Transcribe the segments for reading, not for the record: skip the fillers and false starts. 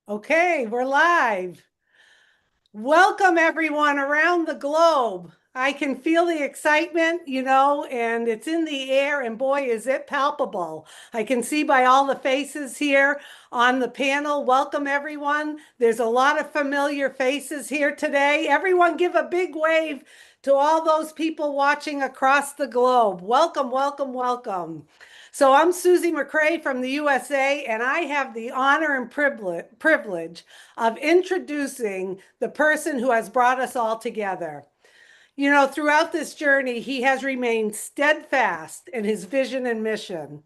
Okay, we're live. Welcome everyone around the globe. I can feel the excitement, and it's in the air, and boy, is it palpable. I can see by all the faces here on the panel. Welcome everyone. There's a lot of familiar faces here today. Everyone give a big wave to all those people watching across the globe. Welcome, welcome, welcome. So I'm Susie McCrae from the USA, and I have the honor and privilege of introducing the person who has brought us all together. Throughout this journey, he has remained steadfast in his vision and mission,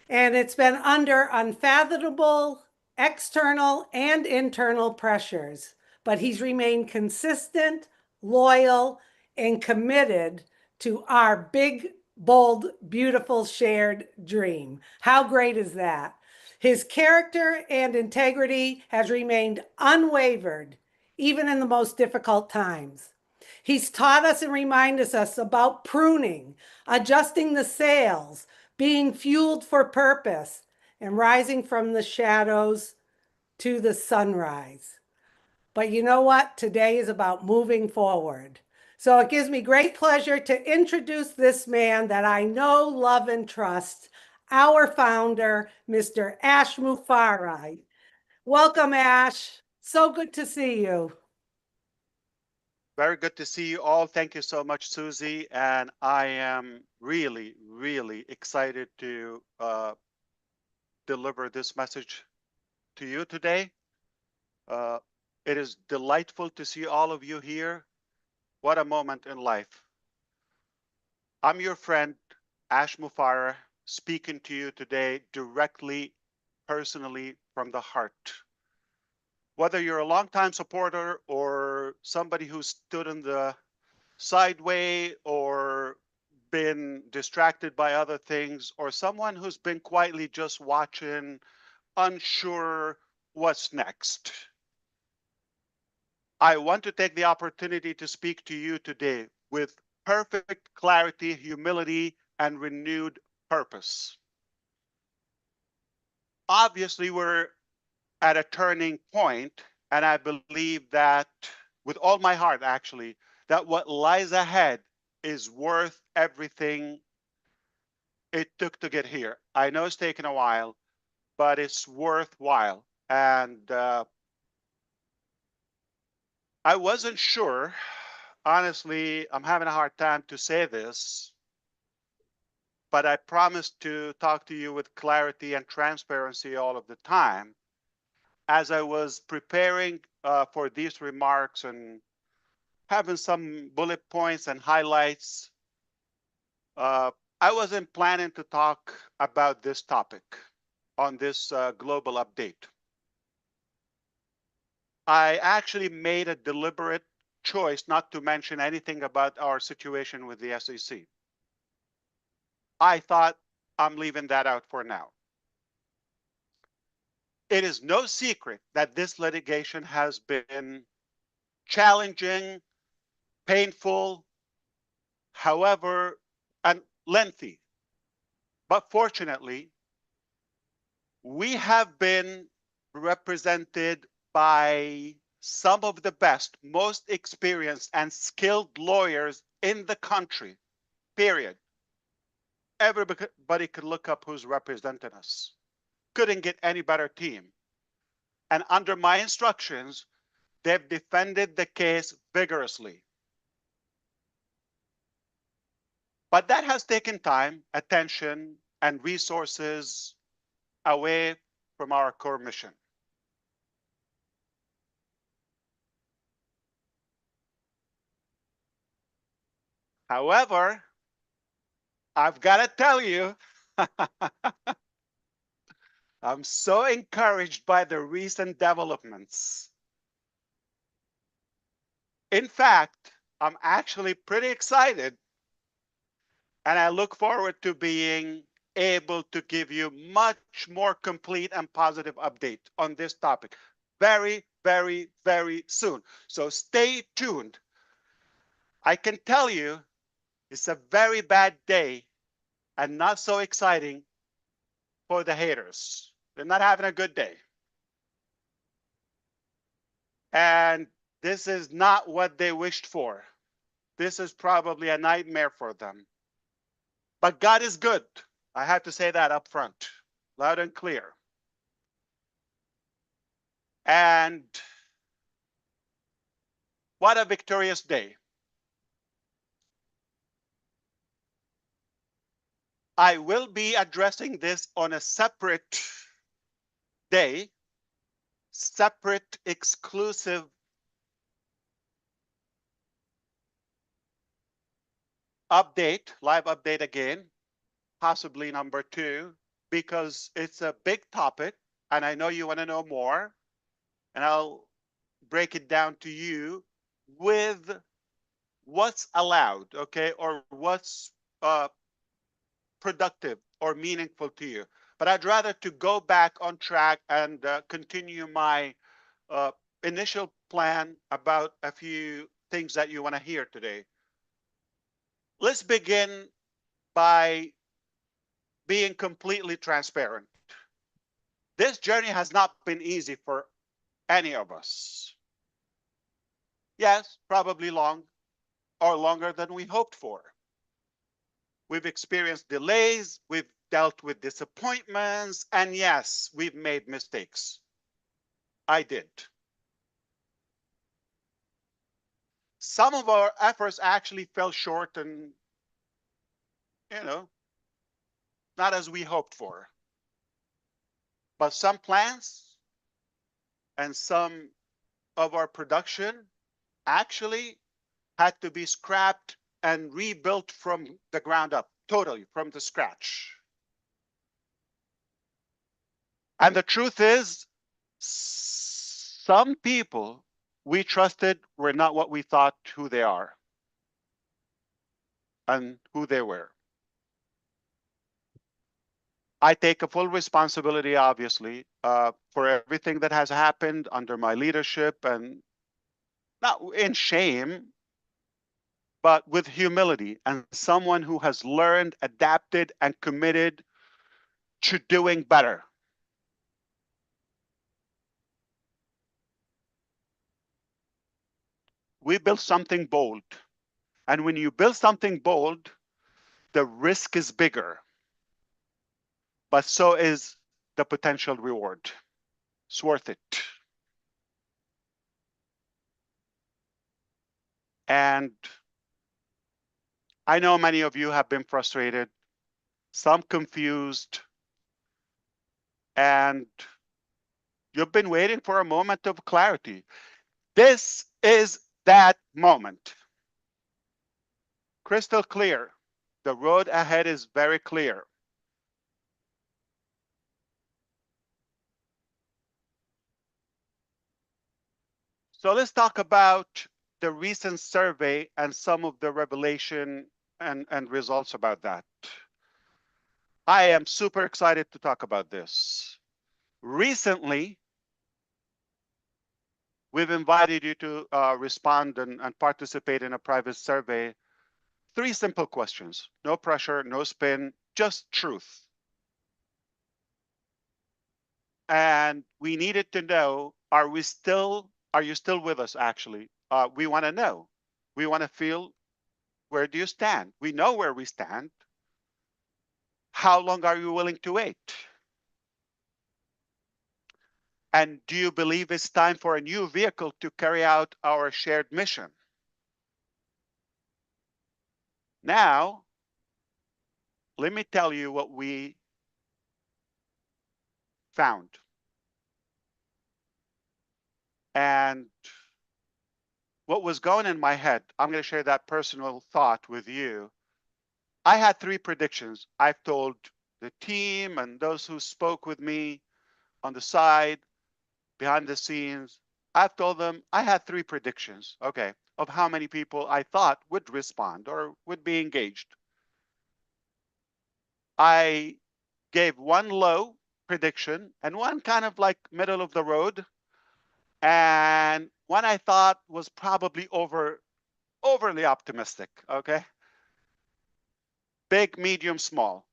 and it's been under unfathomable external and internal pressures, but he's remained consistent, loyal, and committed to our big, bold, beautiful shared dream. How great is that? His character and integrity has remained unwavered, even in the most difficult times. He's taught us and reminded us about pruning, adjusting the sails, being fueled for purpose, and rising from the shadows to the sunrise. But you know what? Today is about moving forward. So it gives me great pleasure to introduce this man that I know, love, and trust, our founder, Mr. Ash Mufareh. Welcome, Ash. So good to see you. Very good to see you all. Thank you so much, Susie. And I am really, really excited to deliver this message to you today. Uh, it is delightful to see all of you here. What a moment in life. I'm your friend, Ash Mufareh, speaking to you today directly, personally from the heart. Whether you're a longtime supporter or somebody who stood in the sideway or been distracted by other things, or someone who's been quietly just watching, unsure what's next. I want to take the opportunity to speak to you today with perfect clarity, humility, and renewed purpose. Obviously, we're at a turning point, and I believe that with all my heart, actually, that what lies ahead is worth everything it took to get here. I know it's taken a while, but it's worthwhile. And I wasn't sure. Honestly, I'm having a hard time to say this, but I promised to talk to you with clarity and transparency all of the time. As I was preparing for these remarks and having some bullet points and highlights, uh, I wasn't planning to talk about this topic on this global update. I actually made a deliberate choice not to mention anything about our situation with the SEC. I thought I'm leaving that out for now. It is no secret that this litigation has been challenging, painful, however, and lengthy. But fortunately, we have been represented by some of the best, most experienced, and skilled lawyers in the country, period. Everybody could look up who's representing us. Couldn't get any better team. And under my instructions, they've defended the case vigorously. But that has taken time, attention, and resources away from our core mission. However, I've got to tell you, I'm so encouraged by the recent developments. In fact, I'm actually pretty excited, and I look forward to being able to give you much more complete and positive update on this topic very, very, very soon. So stay tuned. I can tell you it's a very bad day and not so exciting for the haters. They're not having a good day. And this is not what they wished for. This is probably a nightmare for them. But God is good. I have to say that up front, loud and clear. And what a victorious day. I will be addressing this on a separate day, separate, exclusive update, live update again, possibly number 2, because it's a big topic and I know you want to know more. And I'll break it down to you with what's allowed, okay, or what's productive or meaningful to you. But I'd rather to go back on track and continue my uh, initial plan about a few things that you want to hear today. Let's begin by being completely transparent. This journey has not been easy for any of us. Yes, probably long or longer than we hoped for. We've experienced delays, we've dealt with disappointments, and yes, we've made mistakes. I did. Some of our efforts actually fell short and, you know, not as we hoped for. But some plans and some of our production actually had to be scrapped and rebuilt from the ground up, totally from the scratch. And the truth is, some people we trusted were not what we thought who they are and who they were. I take a full responsibility, obviously, for everything that has happened under my leadership, and not in shame, but with humility and someone who has learned, adapted, and committed to doing better. We built something bold. And when you build something bold, the risk is bigger, but so is the potential reward. It's worth it. And I know many of you have been frustrated, some confused, and you've been waiting for a moment of clarity. This is that moment. Crystal clear. The road ahead is very clear. So let's talk about the recent survey and some of the revelation and results about that. I am super excited to talk about this. Recently, we've invited you to respond and participate in a private survey. 3 simple questions, no pressure, no spin, just truth. And we needed to know, are you still with us actually? We want to know. We want to feel, where do you stand? We know where we stand. How long are you willing to wait? And do you believe it's time for a new vehicle to carry out our shared mission? Now, let me tell you what we found. And what was going in my head, I'm going to share that personal thought with you. I had 3 predictions. I've told the team and those who spoke with me on the side, behind the scenes, I've told them I had 3 predictions, okay, of how many people I thought would respond or would be engaged. I gave one low prediction and one kind of like middle of the road, and one I thought was probably overly optimistic, okay? Big, medium, small,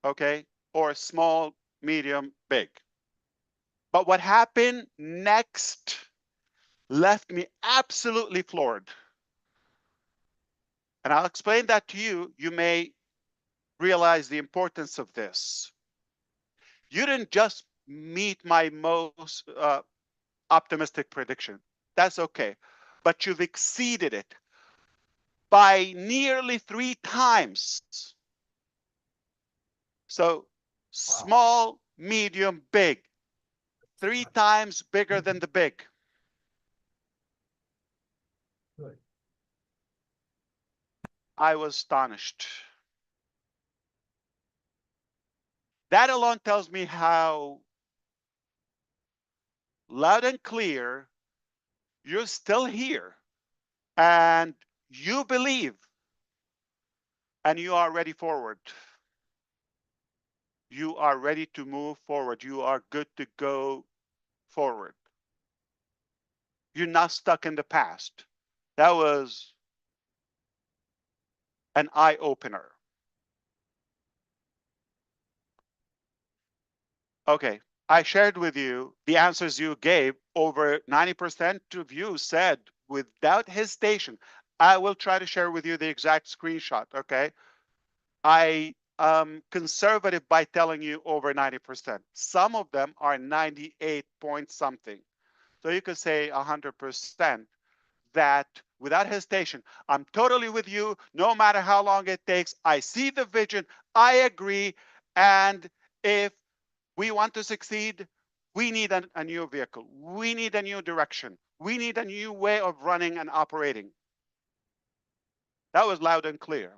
okay? Or small, medium, big. But what happened next left me absolutely floored. And I'll explain that to you. You may realize the importance of this. You didn't just meet my most optimistic prediction. That's okay. But you've exceeded it by nearly 3 times. So small, medium, big. 3 times bigger than the big. I was astonished. That alone tells me how loud and clear you're still here and you believe and you are ready forward. You are ready to move forward. You are good to go forward. You're not stuck in the past. That was an eye opener. Okay, I shared with you the answers you gave. Over 90% of you said without hesitation. I will try to share with you the exact screenshot, okay? I am conservative by telling you over 90%. Some of them are 98 point something. So you could say 100% that without hesitation, I'm totally with you, no matter how long it takes. I see the vision, I agree, and if we want to succeed, we need a new vehicle. We need a new direction. We need a new way of running and operating. That was loud and clear.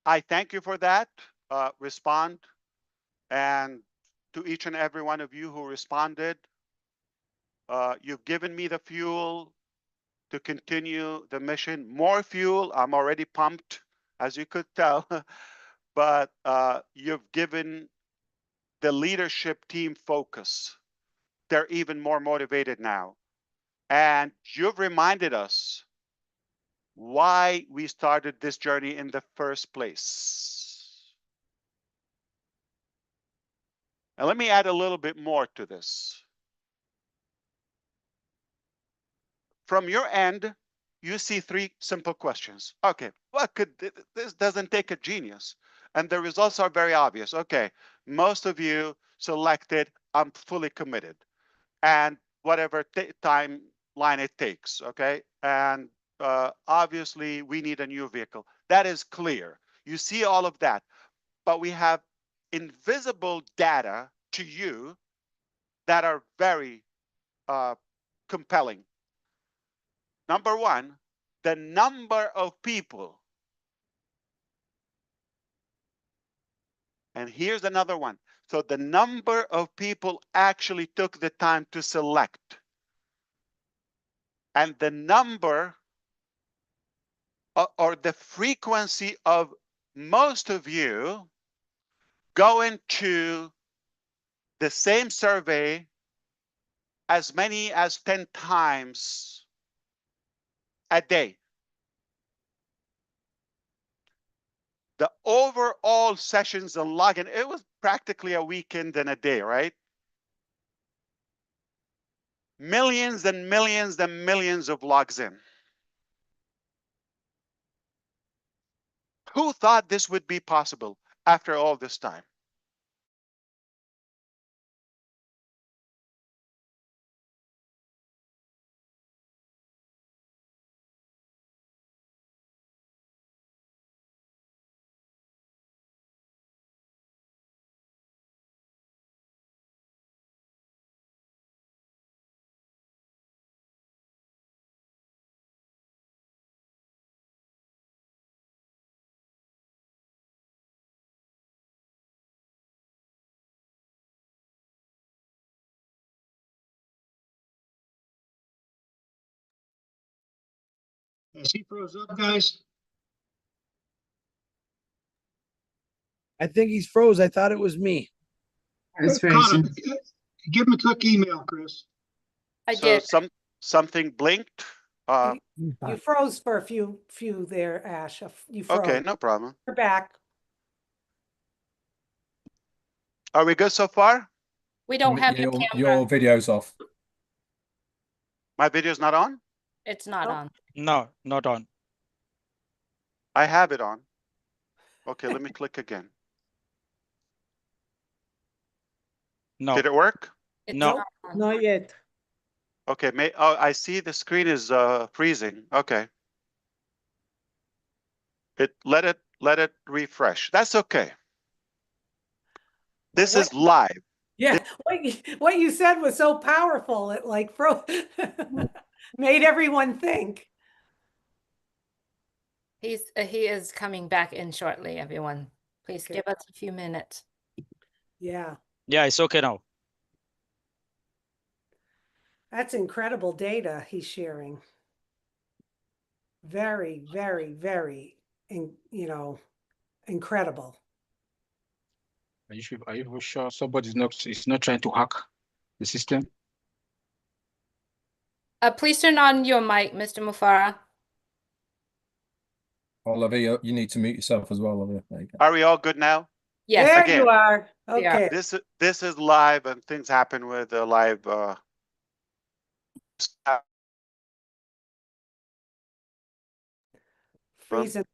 I thank you for that. Respond. And to each and every one of you who responded, you've given me the fuel to continue the mission. More fuel. I'm already pumped, as you could tell. But you've given the leadership team focus. They're even more motivated now. And you've reminded us why we started this journey in the first place. And let me add a little bit more to this. From your end, you see 3 simple questions. Okay, what could this doesn't take a genius? And the results are very obvious. Okay, most of you selected, I'm fully committed. And whatever timeline it takes, okay? And obviously, we need a new vehicle. That is clear. You see all of that. But we have invisible data to you that are very compelling. Number one, the number of people. And here's another one. So the number of people actually took the time to select. And the number or the frequency of most of you go into the same survey as many as 10 times a day. The overall sessions and login, it was practically a weekend and a day, right? Millions and millions and millions of logs in. Who thought this would be possible after all this time? Is he froze up, guys? I think he's froze. I thought it was me. It's Caught him. frozen. Give him a quick email, Chris. I So did. something blinked. You froze for a few there, Ash. You froze. Okay, no problem. You're back. Are we good so far? We don't have your camera. Your video's off. My video's not on? It's not Oh. on. No, not on. I have it on. Okay, let me click again. No. Did it work? It's No. not on. Not yet. Okay, oh, I see the screen is freezing. Okay. Let it refresh. That's okay. This what- is live. Yeah, what you said was so powerful. It like made everyone think. He is coming back in shortly, everyone. Please Okay. give us a few minutes. Yeah, Yeah, it's okay now. that's incredible data he's sharing. Very, very, very, incredible. Are you sure somebody's is not trying to hack the system? Please turn on your mic, Mr. Mufareh. Olivia, you need to mute yourself as well, Olivia. There you go. Are we all good now? Yes. There again. you are. We are. Okay. This is live, and things happen with the live Freezing.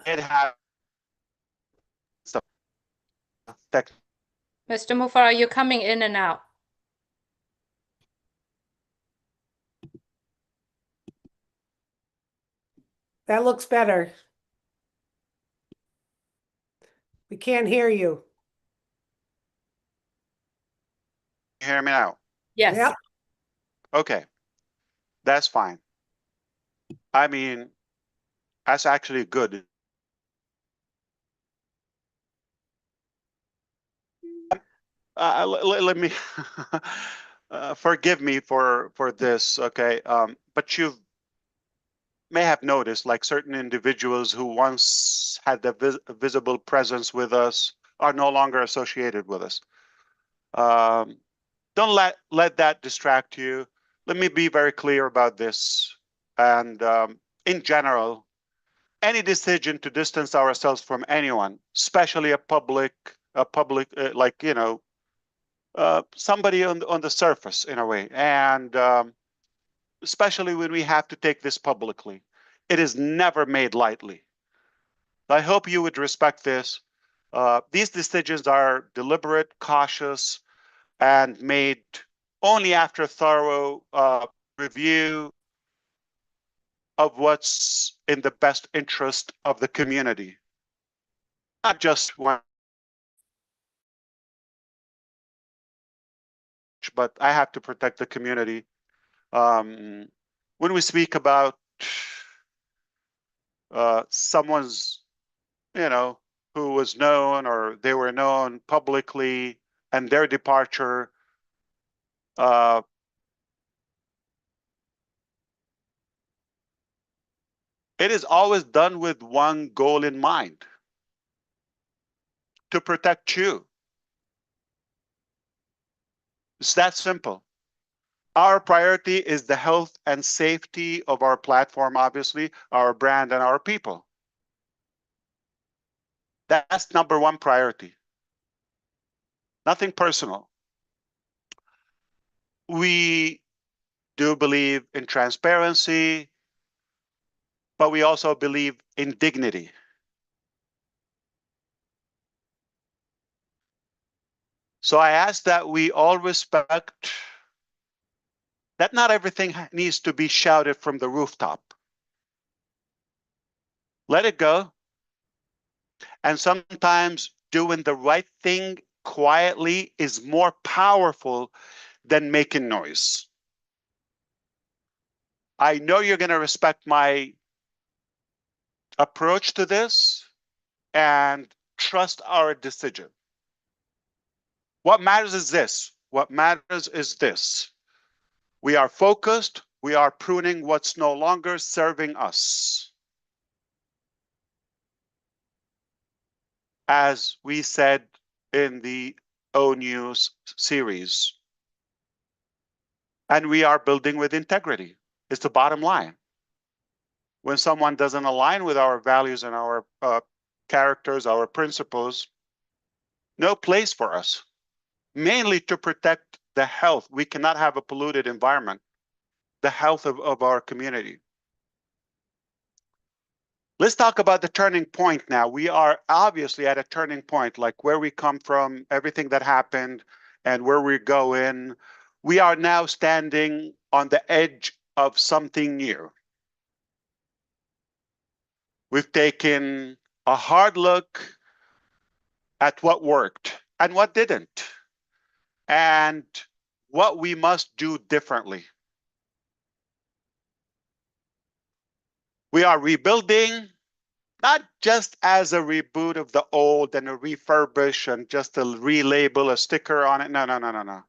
it have some tech. Mr. Mufareh, you're coming in and out. That looks better. We can't hear you. You hear me now? Yes. Yep. Okay, that's fine. I mean, that's actually good. Let me forgive me for this, okay? But you may have noticed, like certain individuals who once had the visible presence with us are no longer associated with us. Don't let that distract you. Let me be very clear about this. And in general, any decision to distance ourselves from anyone, especially a public, like somebody on the surface in a way, and especially when we have to take this publicly, it is never made lightly. I hope you would respect this. These decisions are deliberate, cautious, and made only after thorough review of what's in the best interest of the community, not just one. But I have to protect the community. When we speak about someone's, who was known or they were known publicly and their departure, it is always done with one goal in mind: to protect you. It's that simple. Our priority is the health and safety of our platform, obviously, our brand and our people. That's number one priority. Nothing personal. We do believe in transparency, but we also believe in dignity. So I ask that we all respect that not everything needs to be shouted from the rooftop. Let it go. And sometimes doing the right thing quietly is more powerful than making noise. I know you're going to respect my approach to this and trust our decision. What matters is this. What matters is this. We are focused. We are pruning what's no longer serving us. As we said in the O News series. And we are building with integrity. It's the bottom line. When someone doesn't align with our values and our characters, our principles, no place for us. mainly to protect the health. We cannot have a polluted environment, the health of our community. Let's talk about the turning point now. We are obviously at a turning point, like where we come from, everything that happened, and where we're going. We are now standing on the edge of something new. We've taken a hard look at what worked and what didn't, and what we must do differently. We are rebuilding, not just as a reboot of the old and a refurbish and just a relabel, a sticker on it. No, no, no, no, no.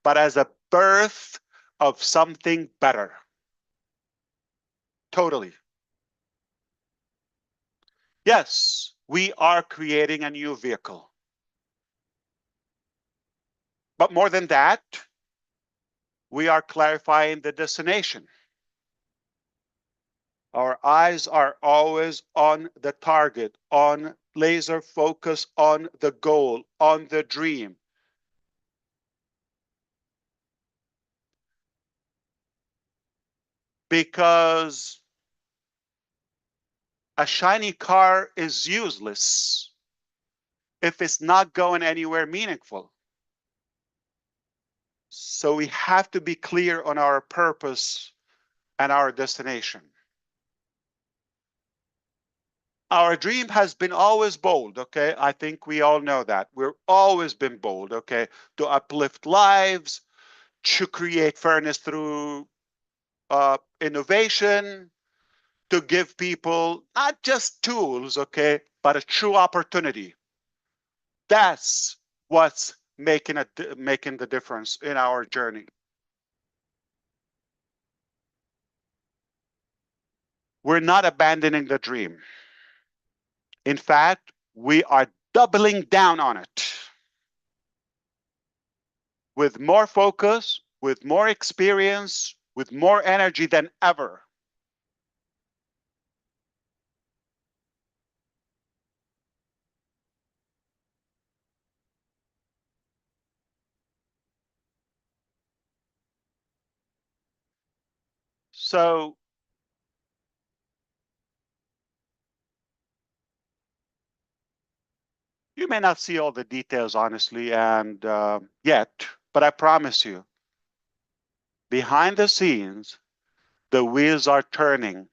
But as a birth of something better. Totally. Yes, we are creating a new vehicle. But more than that, we are clarifying the destination. Our eyes are always on the target, on laser focus, on the goal, on the dream. Because a shiny car is useless if it's not going anywhere meaningful. So we have to be clear on our purpose and our destination. Our dream has been always bold, okay? I think we all know that. We've always been bold, okay? To uplift lives, to create fairness through innovation, to give people not just tools, okay, but a true opportunity. That's what's making the difference in our journey. We're not abandoning the dream. In fact, we are doubling down on it with more focus, with more experience, with more energy than ever. So you may not see all the details, honestly, and yet, but I promise you, behind the scenes, the wheels are turning.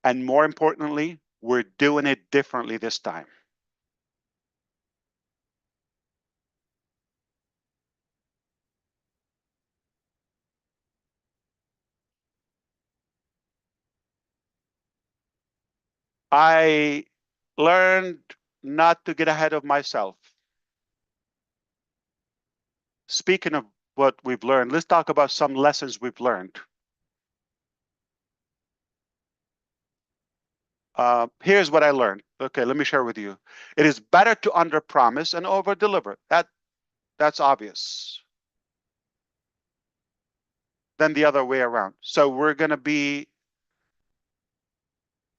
And more importantly, we're doing it differently this time. I learned not to get ahead of myself. Speaking of what we've learned, let's talk about some lessons we've learned. Here's what I learned. Okay, let me share with you. It is better to underpromise and overdeliver. That's obvious. Than the other way around. So we're going to be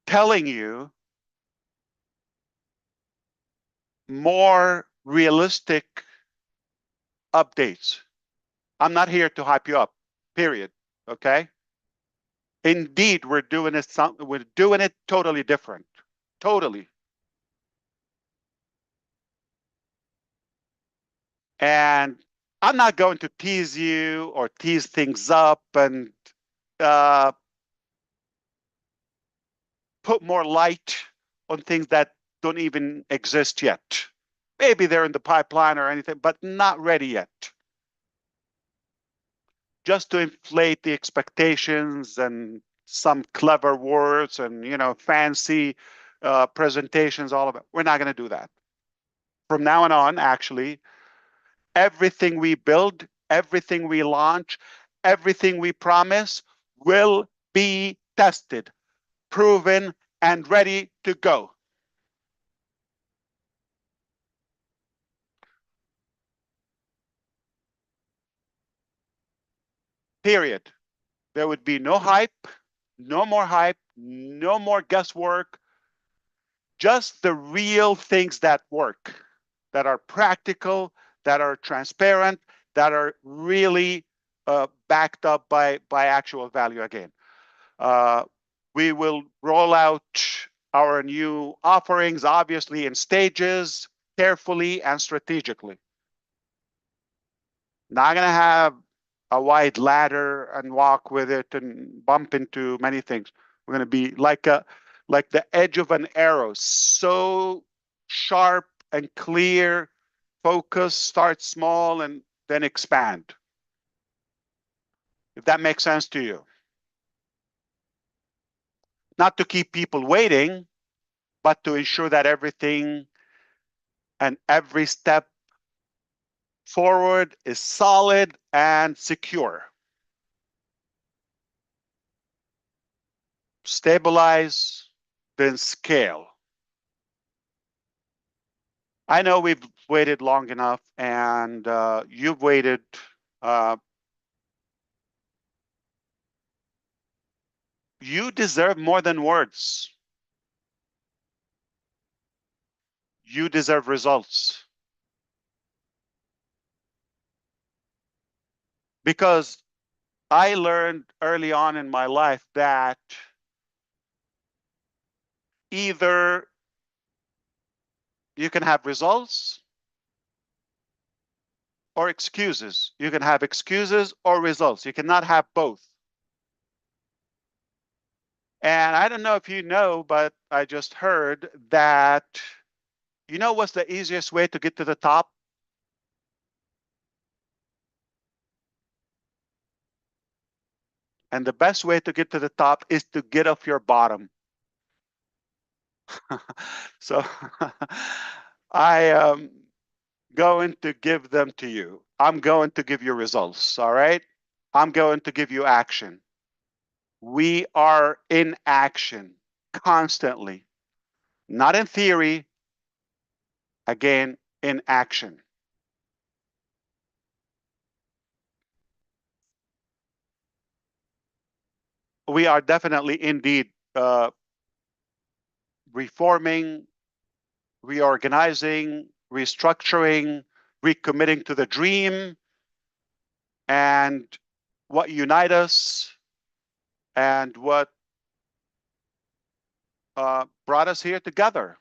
telling you more realistic updates. I'm not here to hype you up, period. Okay? Indeed, we're doing it totally different. Totally. And I'm not going to tease you or tease things up and put more light on things that don't even exist yet. Maybe they're in the pipeline or anything, but not ready yet. Just to inflate the expectations and some clever words and fancy presentations, all of it. We're not going to do that. From now on, actually, everything we build, everything we launch, everything we promise will be tested, proven, and ready to go. Period. There would be no hype, no more guesswork, just the real things that work, that are practical, that are transparent, that are really backed up by actual value again. We will roll out our new offerings, obviously in stages, carefully and strategically. Not going to have a wide ladder and walk with it and bump into many things. We're going to be like the edge of an arrow, so sharp and clear. Focus, start small, and then expand. If that makes sense to you. Not to keep people waiting, but to ensure that everything and every step forward is solid and secure. Stabilize, then scale. I know we've waited long enough, and you've waited. You deserve more than words. You deserve results. Because I learned early on in my life that either you can have results or excuses. You can have excuses or results. You cannot have both. And I don't know if you know, but I just heard that, you know what's the easiest way to get to the top? And the best way to get to the top is to get off your bottom. So I am going to give them to you. I'm going to give you results, all right? I'm going to give you action. We are in action constantly, not in theory, again, in action. We are definitely indeed reforming, reorganizing, restructuring, recommitting to the dream and what unite us and what brought us here together.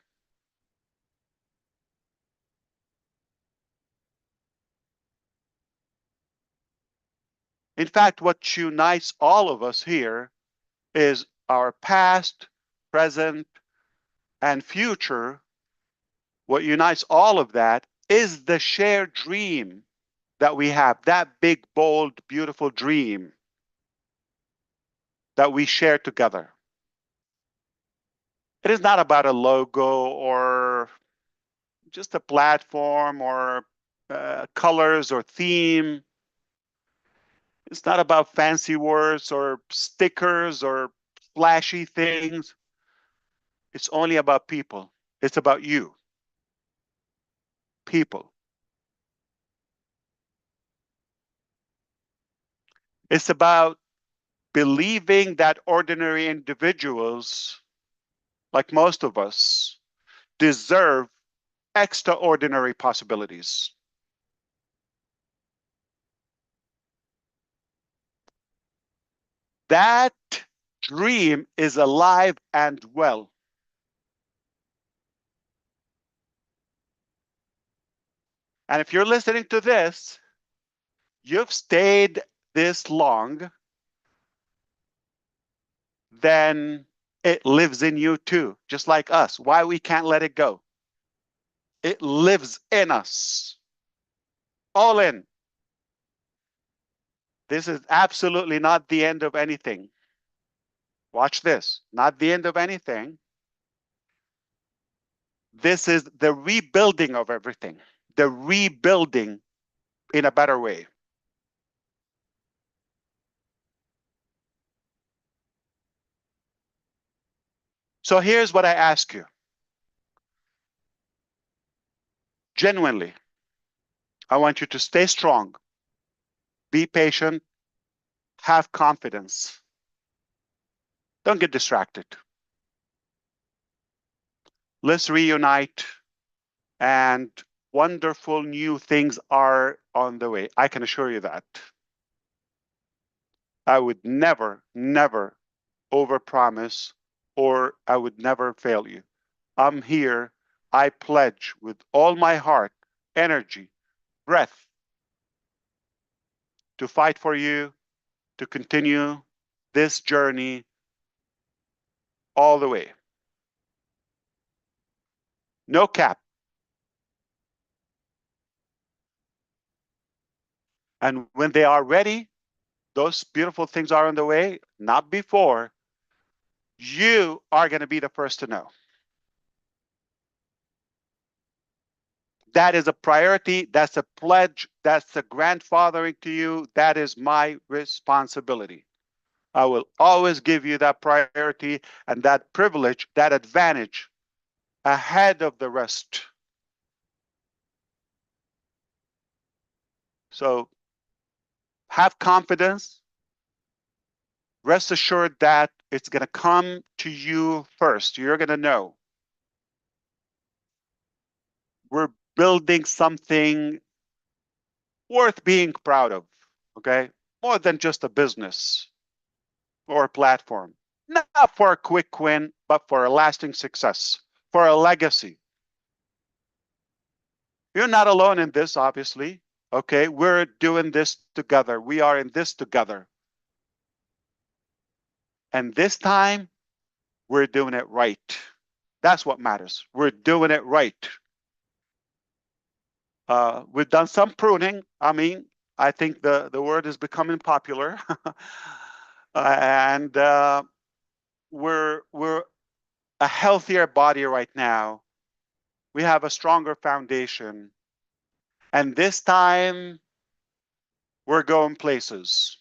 In fact, what unites all of us here is our past, present, and future. What unites all of that is the shared dream that we have, that big, bold, beautiful dream that we share together. It is not about a logo or just a platform or colors or theme. It's not about fancy words or stickers or flashy things. It's only about people. It's about you. People. It's about believing that ordinary individuals, like most of us, deserve extraordinary possibilities. That dream is alive and well. And if you're listening to this, you've stayed this long, then it lives in you too, just like us. Why we can't let it go? It lives in us. All in. This is absolutely not the end of anything. Watch this. Not the end of anything. This is the rebuilding of everything. The rebuilding in a better way. So here's what I ask you. Genuinely, I want you to stay strong, be patient, have confidence. Don't get distracted. Let's reunite and wonderful new things are on the way. I can assure you that. I would never, never overpromise, or I would never fail you. I'm here. I pledge with all my heart, energy, breath to fight for you, to continue this journey all the way. No cap. And when they are ready, those beautiful things are on the way, not before. You are going to be the first to know. That is a priority. That's a pledge. That's a grandfathering to you. That is my responsibility. I will always give you that priority and that privilege, that advantage ahead of the rest. So have confidence. Rest assured that it's going to come to you first. You're going to know. We're building something worth being proud of, okay? More than just a business or a platform. Not for a quick win, but for a lasting success, for a legacy. You're not alone in this, obviously, okay? We're doing this together. We are in this together. And this time, we're doing it right. That's what matters. We're doing it right. We've done some pruning. I mean, I think the word is becoming popular. And we're a healthier body right now. We have a stronger foundation. And this time, we're going places.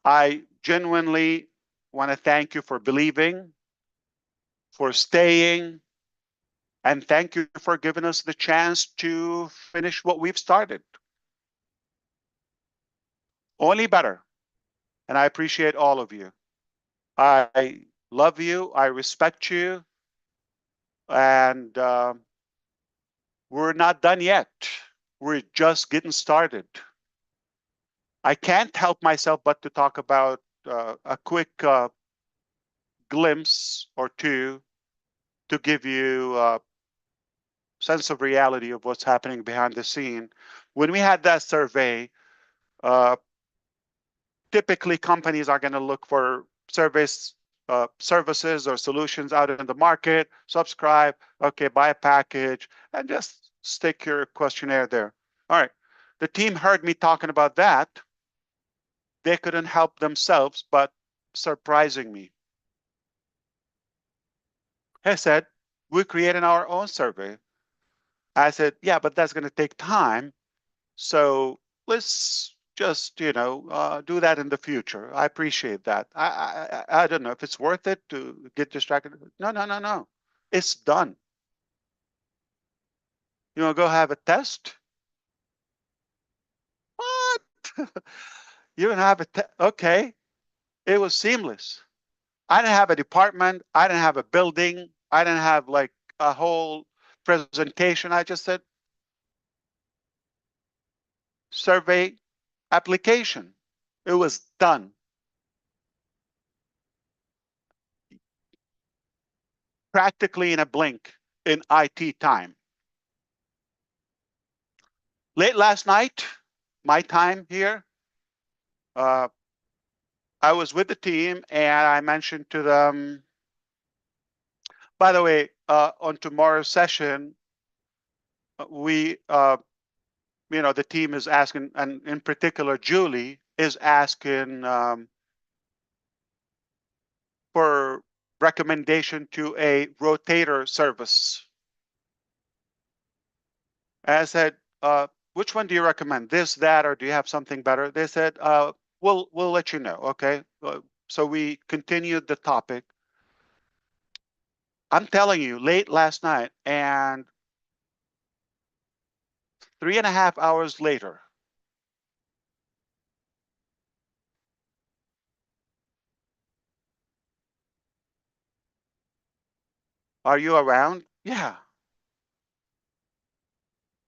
I genuinely want to thank you for believing, for staying, and thank you for giving us the chance to finish what we've started. Only better. And I appreciate all of you. I love you. I respect you. And we're not done yet. We're just getting started. I can't help myself but to talk about a quick glimpse or two to give you a sense of reality of what's happening behind the scene. When we had that survey, typically companies are going to look for services or solutions out in the market, subscribe, okay, buy a package, and just stick your questionnaire there. All right. The team heard me talking about that. They couldn't help themselves but surprising me. I said, we're creating our own survey. I said, yeah, but that's going to take time. So let's just, do that in the future. I appreciate that. I don't know if it's worth it to get distracted. No. It's done. You want to go have a test? What? You don't have a test? Okay. It was seamless. I didn't have a department. I didn't have a building. I didn't have like a whole presentation. I just said, survey application. It was done. Practically in a blink in IT time. Late last night, my time here, I was with the team and I mentioned to them, by the way, on tomorrow's session, the team is asking, and in particular, Julie is asking for recommendation to a rotator service. I said, which one do you recommend? This, that, or do you have something better? They said, we'll let you know. Okay. So we continued the topic. I'm telling you, late last night and 3.5 hours later, are you around? Yeah.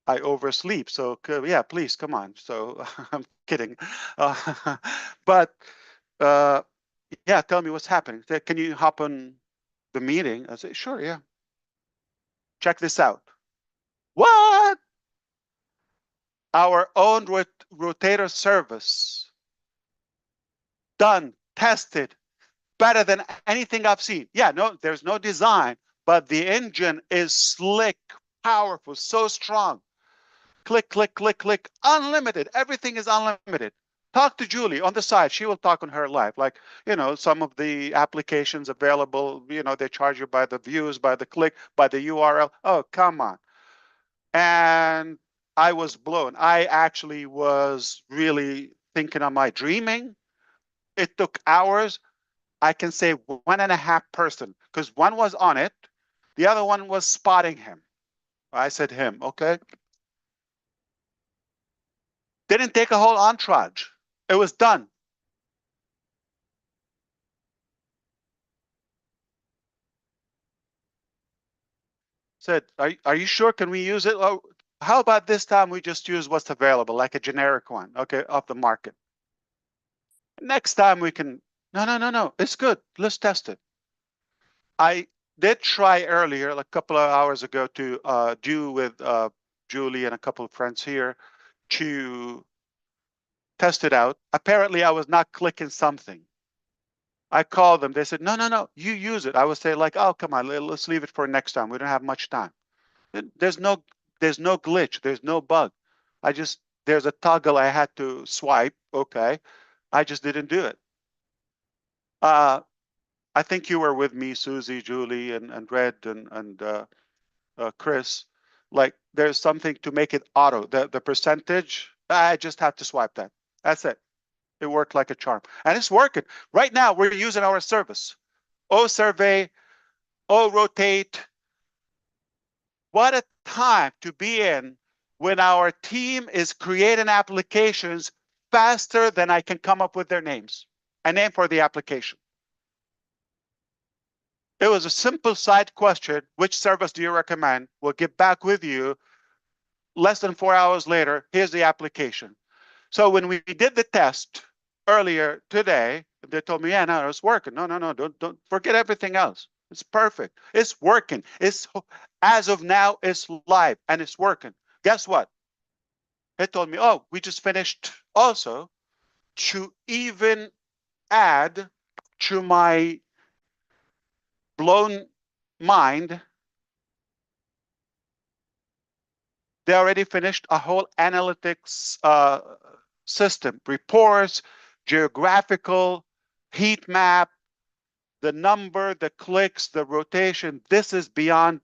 I oversleep. So yeah, please come on. So I'm kidding. But yeah, tell me what's happening. Can you hop on the meeting? I say, sure, yeah. Check this out. What? Our own rotator service. Done, tested, better than anything I've seen. Yeah, no, there's no design, but the engine is slick, powerful, so strong. Click, click, click, click, unlimited. Everything is unlimited. Talk to Julie on the side. She will talk on her live. Like, you know, some of the applications available, you know, they charge you by the views, by the click, by the URL. Oh, come on. And I was blown. I actually was really thinking, am I dreaming? It took hours. I can say 1.5 person, because one was on it. The other one was spotting him. I said him, okay. Didn't take a whole entourage. It was done. Said, are you sure? Can we use it? Oh, how about this time we just use what's available, like a generic one, okay, off the market. Next time we can, no, it's good. Let's test it. I did try earlier, like a couple of hours ago, to do with Julie and a couple of friends here to test it out. Apparently, I was not clicking something. I called them. They said, no, you use it. I would say like, oh, come on, let's leave it for next time. We don't have much time. There's no glitch. There's no bug. There's a toggle I had to swipe. Okay. I just didn't do it. I think you were with me, Susie, Julie, and Red, and Chris. Like, there's something to make it auto. The percentage, I just have to swipe that. That's it. It worked like a charm. And it's working. Right now, we're using our service. Oh, survey. Oh, rotate. What a time to be in when our team is creating applications faster than I can come up with their names. A name for the application. It was a simple side question. Which service do you recommend? We'll get back with you. Less than 4 hours later, here's the application. So when we did the test earlier today, they told me, yeah, no, it's working. No, don't forget everything else. It's perfect. It's working. It's, as of now, it's live and it's working. Guess what? They told me, oh, we just finished also to even add to my blown mind. They already finished a whole analytics system, reports, geographical, heat map, the number, the clicks, the rotation. This is beyond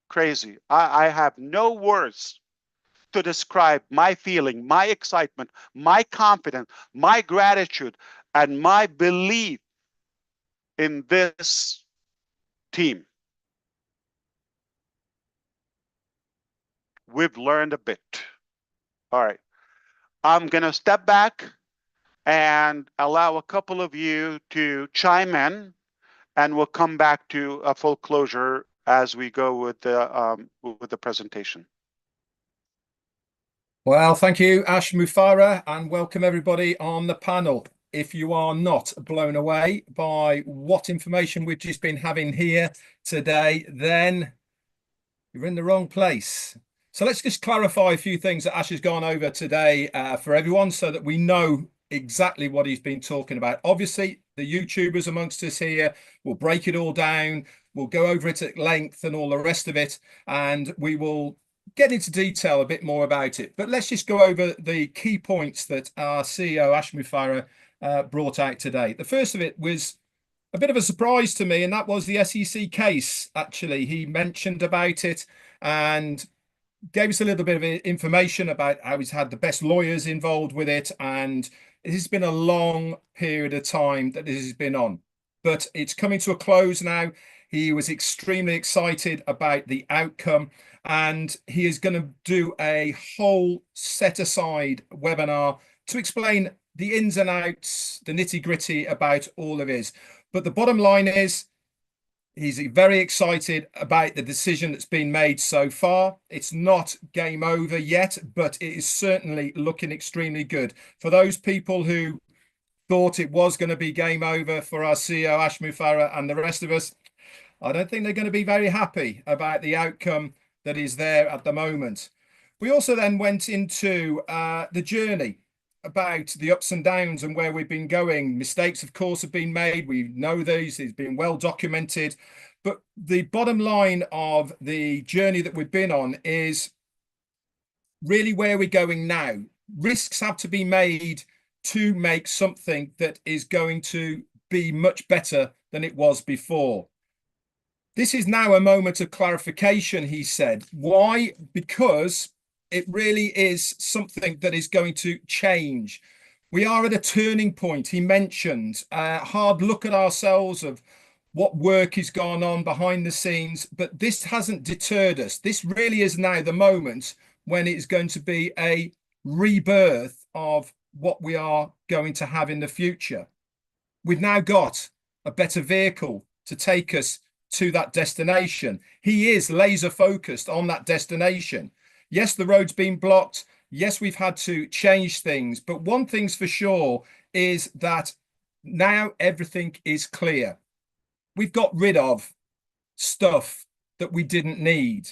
crazy. I have no words to describe my feeling, my excitement, my confidence, my gratitude, and my belief in this team. We've learned a bit. All right. I'm going to step back and allow a couple of you to chime in, and we'll come back to a full closure as we go with the presentation. Well, thank you, Ash, Mufareh, and welcome everybody on the panel. If you are not blown away by what information we've just been having here today, then you're in the wrong place. So let's just clarify a few things that Ash has gone over today for everyone so that we know exactly what he's been talking about. Obviously, the YouTubers amongst us here will break it all down. We'll go over it at length and all the rest of it, and we will get into detail a bit more about it. But let's just go over the key points that our CEO, Ash Mufareh, brought out today. The first of it was a bit of a surprise to me, and that was the SEC case. Actually, he mentioned about it and gave us a little bit of information about how he's had the best lawyers involved with it, and it has been a long period of time that this has been on, but it's coming to a close now. He was extremely excited about the outcome, and he is going to do a whole set aside webinar to explain the ins and outs, the nitty gritty about all of his. But the bottom line is He's very excited about the decision that's been made so far. It's not game over yet, but it is certainly looking extremely good. For those people who thought it was going to be game over for our CEO, Ash Mufareh, and the rest of us, I don't think they're going to be very happy about the outcome that is there at the moment. We also then went into the journey about the ups and downs and where we've been going. Mistakes, of course, have been made. We know these. It's been well documented. But the bottom line of the journey that we've been on is really where we're going now. Risks have to be made to make something that is going to be much better than it was before. This is now a moment of clarification, he said. Why? Because it really is something that is going to change. We are at a turning point. He mentioned a hard look at ourselves of what work has gone on behind the scenes, but this hasn't deterred us. This really is now the moment when it is going to be a rebirth of what we are going to have in the future. We've now got a better vehicle to take us to that destination. He is laser focused on that destination. Yes, the road's been blocked. Yes, we've had to change things. But one thing's for sure is that now everything is clear. We've got rid of stuff that we didn't need.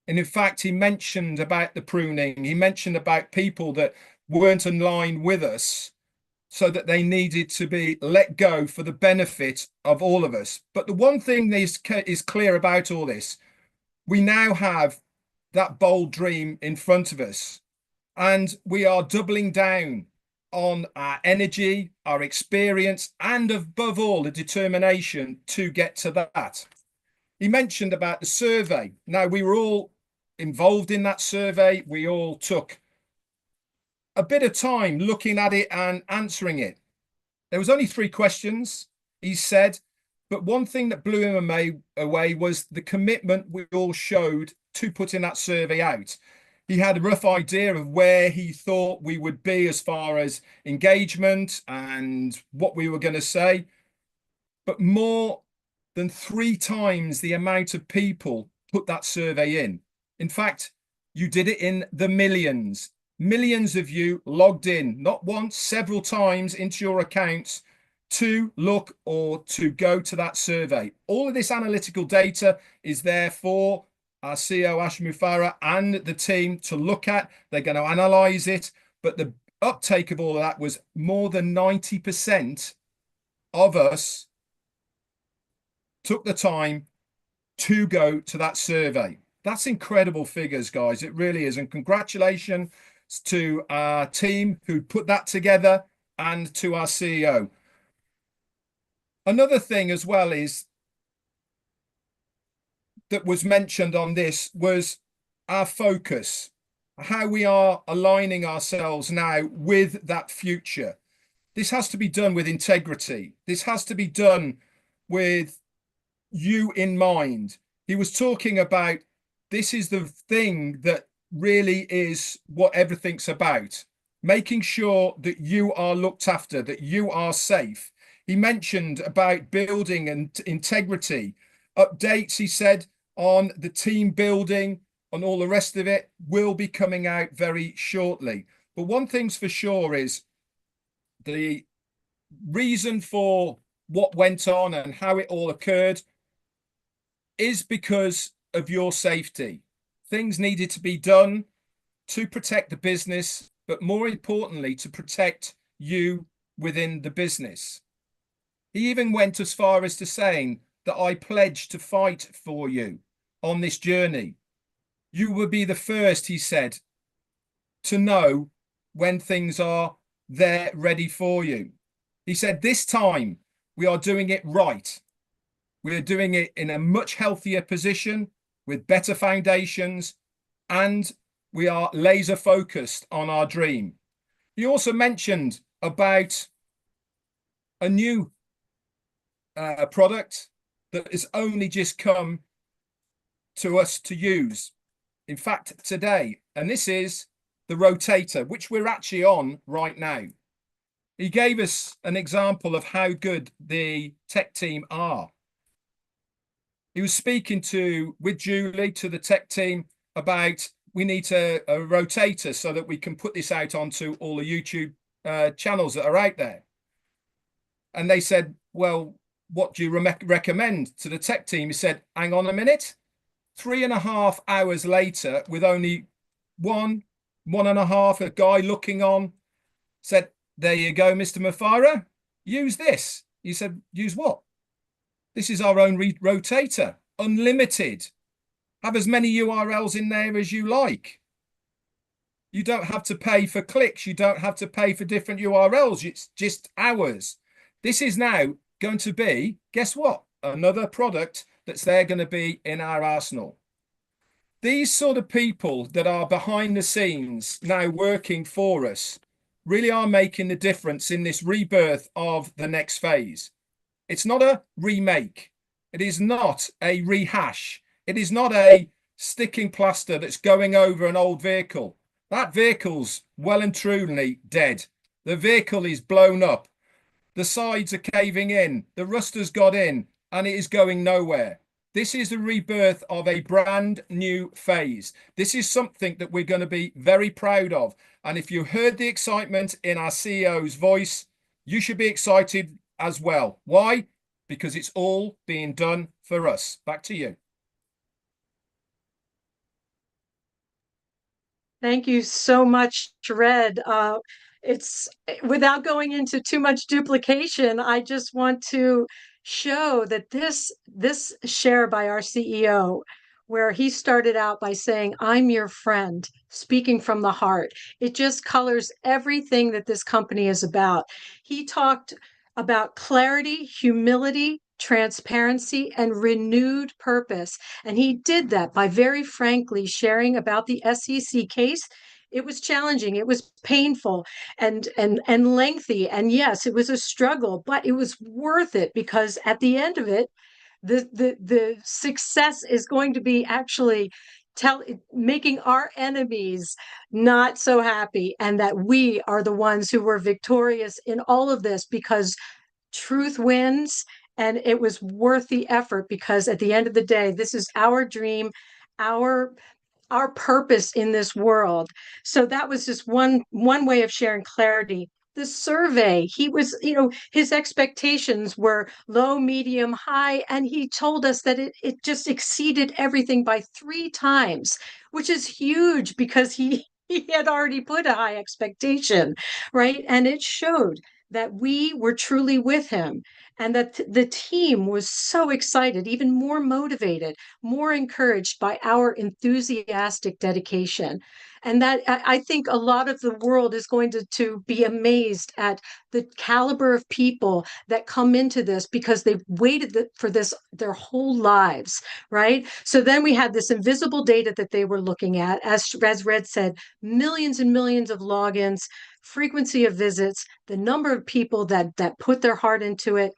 And in fact, he mentioned about the pruning. He mentioned about people that weren't in line with us, so that they needed to be let go for the benefit of all of us. But the one thing that is clear about all this, we now have that bold dream in front of us, and we are doubling down on our energy, our experience, and above all, the determination to get to that. He mentioned about the survey. Now, we were all involved in that survey. We all took a bit of time looking at it and answering it. There was only 3 questions, he said, but one thing that blew him away was the commitment we all showed to putting that survey out. He had a rough idea of where he thought we would be as far as engagement and what we were going to say, but more than 3 times the amount of people put that survey in. In fact, you did it in the millions. Millions of you logged in, not once, several times into your accounts to look or to go to that survey. All of this analytical data is there for our CEO, Ash Mufareh, and the team to look at. They're going to analyze it. But the uptake of all of that was more than 90% of us took the time to go to that survey. That's incredible figures, guys. It really is. And congratulations to our team who put that together and to our CEO. Another thing as well is that was mentioned on this was our focus, how we are aligning ourselves now with that future. This has to be done with integrity. This has to be done with you in mind. He was talking about this is the thing that really is what everything's about, making sure that you are looked after, that you are safe. He mentioned about building and integrity. Updates, he said, on the team building and all the rest of it will be coming out very shortly. But one thing's for sure is the reason for what went on and how it all occurred is because of your safety. Things needed to be done to protect the business, but more importantly, to protect you within the business. He even went as far as to saying that I pledge to fight for you on this journey. You will be the first, he said, to know when things are there ready for you. He said, this time we are doing it right. We are doing it in a much healthier position with better foundations, and we are laser focused on our dream. He also mentioned about a new product that has only just come to us to use. In fact, today, and this is the rotator, which we're actually on right now. He gave us an example of how good the tech team are. He was speaking with Julie, to the tech team, about we need a rotator so that we can put this out onto all the YouTube channels that are out there. And they said, well, what do you recommend to the tech team? He said, hang on a minute. 3.5 hours later, with only one and a half, a guy looking on, said, there you go, Mr. Mufareh, use this. He said, use what? This is our own rotator, unlimited. Have as many URLs in there as you like. You don't have to pay for clicks. You don't have to pay for different URLs. It's just ours. This is now going to be, guess what? Another product that's there going to be in our arsenal. These sort of people that are behind the scenes now working for us really are making the difference in this rebirth of the next phase. It's not a remake. It is not a rehash. It is not a sticking plaster that's going over an old vehicle. That vehicle's well and truly dead. The vehicle is blown up. The sides are caving in. The rust has got in and it is going nowhere. This is the rebirth of a brand new phase. This is something that we're going to be very proud of. And if you heard the excitement in our CEO's voice, you should be excited as well. Why? Because it's all being done for us. Back to you. Thank you so much, Red. It's without going into too much duplication, I just want to show that this share by our CEO, where he started out by saying, I'm your friend, speaking from the heart. It just colors everything that this company is about. He talked about clarity, humility, transparency, and renewed purpose. And he did that by very frankly sharing about the SEC case. It was challenging, it was painful and lengthy. And yes, it was a struggle, but it was worth it because at the end of it, the success is going to be actually making our enemies not so happy, and that we are the ones who were victorious in all of this because truth wins, and it was worth the effort because at the end of the day, this is our dream, our our purpose in this world. So that was just one way of sharing clarity. The survey, he was, his expectations were low, medium, high, and he told us that it just exceeded everything by 3 times, which is huge because he had already put a high expectation, right? And it showed that we were truly with him and that the team was so excited, even more motivated, more encouraged by our enthusiastic dedication. And that I think a lot of the world is going to be amazed at the caliber of people that come into this because they've waited for this their whole lives, right? So then we had this invisible data that they were looking at, as Red said, millions and millions of logins, frequency of visits, the number of people that put their heart into it.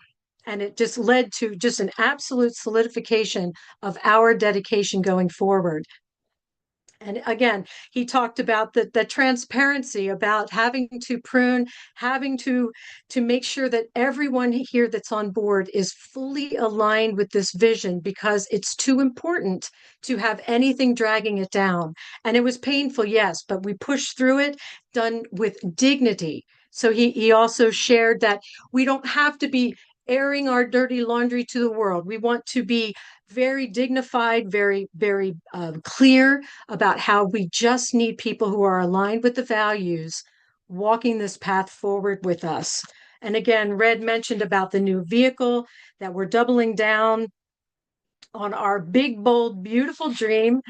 And it just led to just an absolute solidification of our dedication going forward. And again, he talked about the transparency, about having to prune, having to make sure that everyone here that's on board is fully aligned with this vision because it's too important to have anything dragging it down. And it was painful, yes, but we pushed through it, done with dignity. So he also shared that we don't have to be airing our dirty laundry to the world. We want to be very dignified, very, very clear about how we just need people who are aligned with the values walking this path forward with us. And again, Red mentioned about the new vehicle, that we're doubling down on our big, bold, beautiful dream.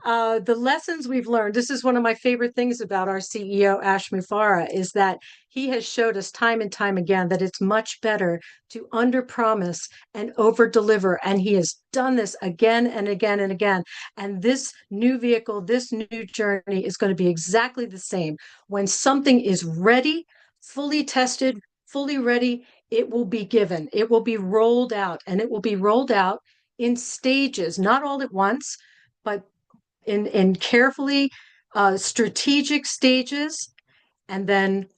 The lessons we've learned, this is one of my favorite things about our CEO, Ash Mufareh, is that he has showed us time and time again that it's much better to under-promise and over-deliver. And he has done this again and again and again. And this new vehicle, this new journey is going to be exactly the same. When something is ready, fully tested, fully ready, it will be given. It will be rolled out, and it will be rolled out in stages, not all at once, but in carefully strategic stages, and then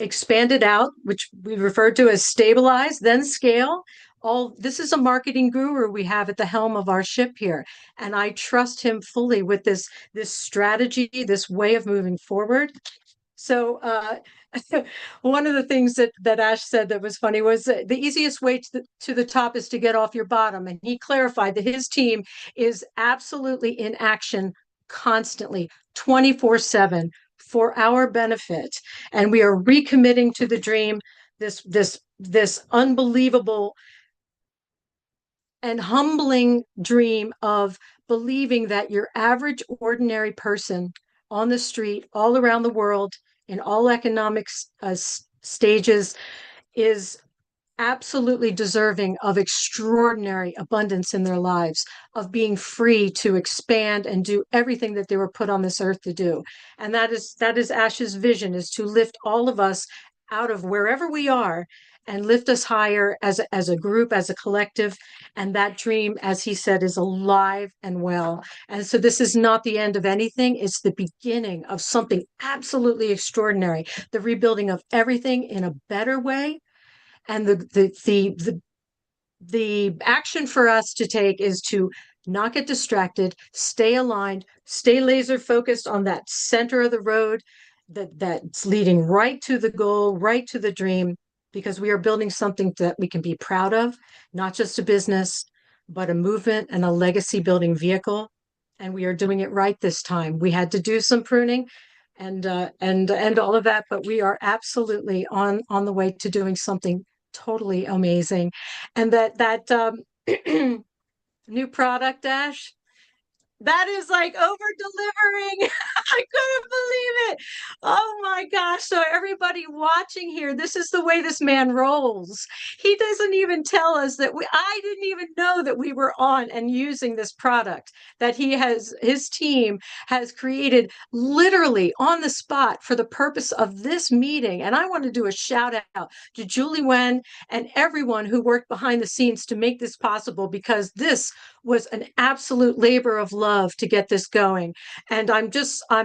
expand it out, which we refer to as stabilize, then scale. this is a marketing guru we have at the helm of our ship here, and I trust him fully with this strategy, this way of moving forward. So one of the things that Ash said that was funny was the easiest way to the top is to get off your bottom. And he clarified that his team is absolutely in action constantly, 24/7 for our benefit. And we are recommitting to the dream, this unbelievable and humbling dream of believing that your average ordinary person on the street all around the world in all economic stages is absolutely deserving of extraordinary abundance in their lives, of being free to expand and do everything that they were put on this earth to do. And that is Ash's vision, is to lift all of us out of wherever we are and lift us higher as a group, as a collective. And that dream, as he said, is alive and well. And so this is not the end of anything. It's the beginning of something absolutely extraordinary, the rebuilding of everything in a better way. And the action for us to take is to not get distracted, stay aligned, stay laser focused on that center of the road that's leading right to the goal, right to the dream, because we are building something that we can be proud of, not just a business, but a movement and a legacy building vehicle. And we are doing it right this time. We had to do some pruning and all of that, but we are absolutely on the way to doing something totally amazing. And that new product, Ash, that is like over delivering. I couldn't believe it. Oh my gosh. So everybody watching here, this is the way this man rolls. He doesn't even tell us that I didn't even know that we were on and using this product that his team has created literally on the spot for the purpose of this meeting. And I want to do a shout out to Julie Wen and everyone who worked behind the scenes to make this possible, because this was an absolute labor of love to get this going. And I'm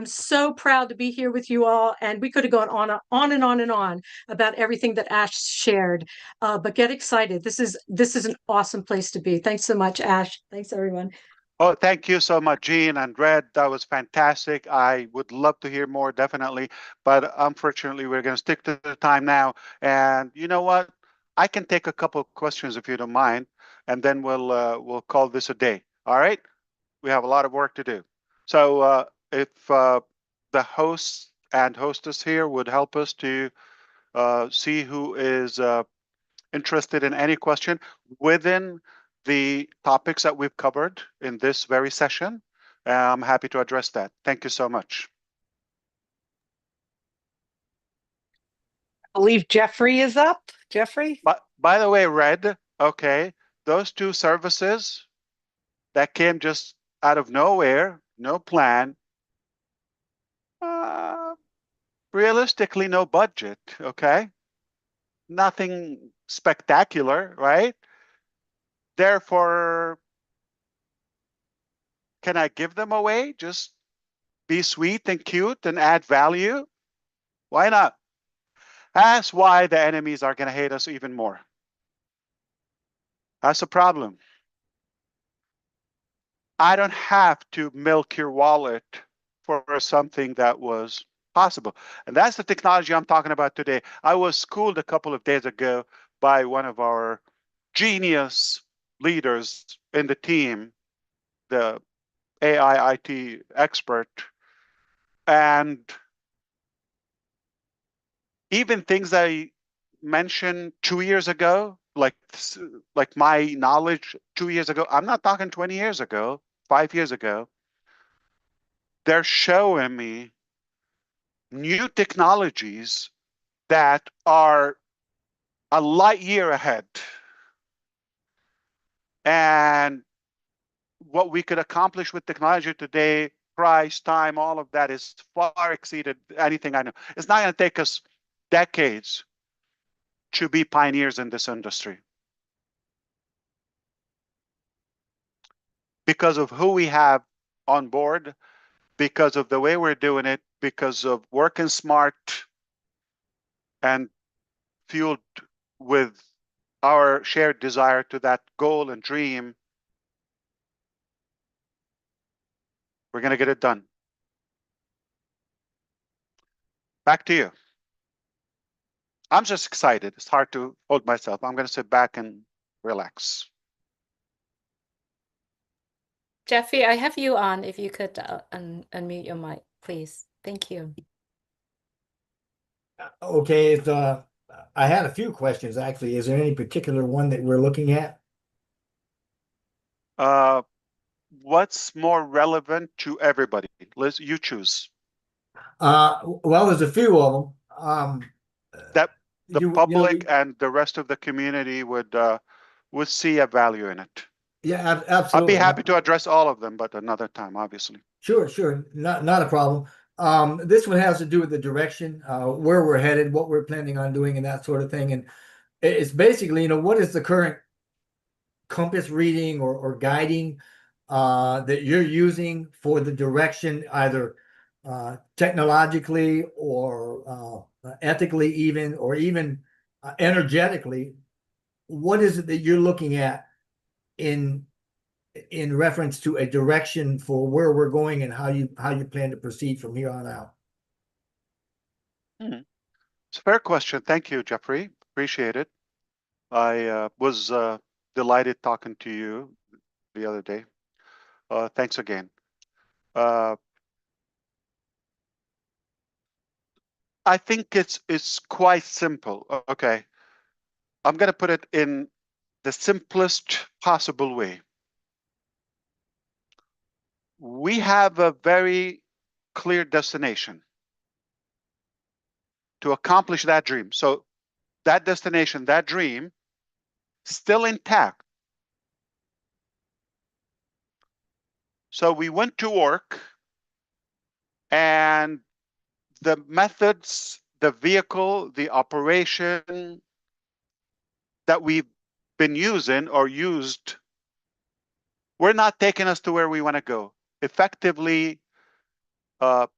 so proud to be here with you all. And we could have gone on and on and on about everything that Ash shared. But get excited. This is an awesome place to be. Thanks so much, Ash. Thanks, everyone. Oh, thank you so much, Jean and Red. That was fantastic. I would love to hear more, definitely. But unfortunately, we're going to stick to the time now. And you know what? I can take a couple of questions if you don't mind, and then we'll call this a day. All right? We have a lot of work to do. So if the host and hostess here would help us to see who is interested in any question within the topics that we've covered in this very session, I'm happy to address that. Thank you so much. I believe Jeffrey is up. Jeffrey? But by the way, Red, okay, those two services that came just out of nowhere, no plan, realistically, no budget, okay? Nothing spectacular, right? Therefore, can I give them away? Just be sweet and cute and add value? Why not? That's why the enemies are going to hate us even more. That's a problem. I don't have to milk your wallet for something that was possible. And that's the technology I'm talking about today. I was schooled a couple of days ago by one of our genius leaders in the team, the AI IT expert. And even things I mentioned 2 years ago, like my knowledge 2 years ago, I'm not talking 20 years ago, 5 years ago, they're showing me new technologies that are a light year ahead. And what we could accomplish with technology today, price, time, all of that is far exceeded anything I know. It's not going to take us decades to be pioneers in this industry, because of who we have on board, because of the way we're doing it, because of working smart and fueled with our shared desire to that goal and dream, we're going to get it done. Back to you. I'm just excited. It's hard to hold myself. I'm going to sit back and relax. Jeffrey, I have you on. If you could unmute your mic, please. Thank you. Okay, I had a few questions actually. Is there any particular one that we're looking at? What's more relevant to everybody? Liz, you choose. Well, there's a few of them. That the you know, public and the rest of the community would see a value in it. yeah, I'd absolutely. be happy to address all of them, but another time, obviously. Sure, not a problem. This one has to do with the direction, where we're headed, what we're planning on doing, and that sort of thing. And it's basically, you know, what is the current compass reading or guiding that you're using for the direction, either technologically or ethically, even, or even energetically. What is it that you're looking at in reference to a direction for where we're going and how you plan to proceed from here on out? It's a fair question. Thank you, Jeffrey. Appreciate it. I was delighted talking to you the other day. Thanks again. I think it's quite simple. Okay. I'm going to put it in the simplest possible way. We have a very clear destination to accomplish that dream. So that destination, that dream, still intact. So we went to work, and the methods, the vehicle, the operation that we've been using or used, we're not taking us to where we want to go effectively, time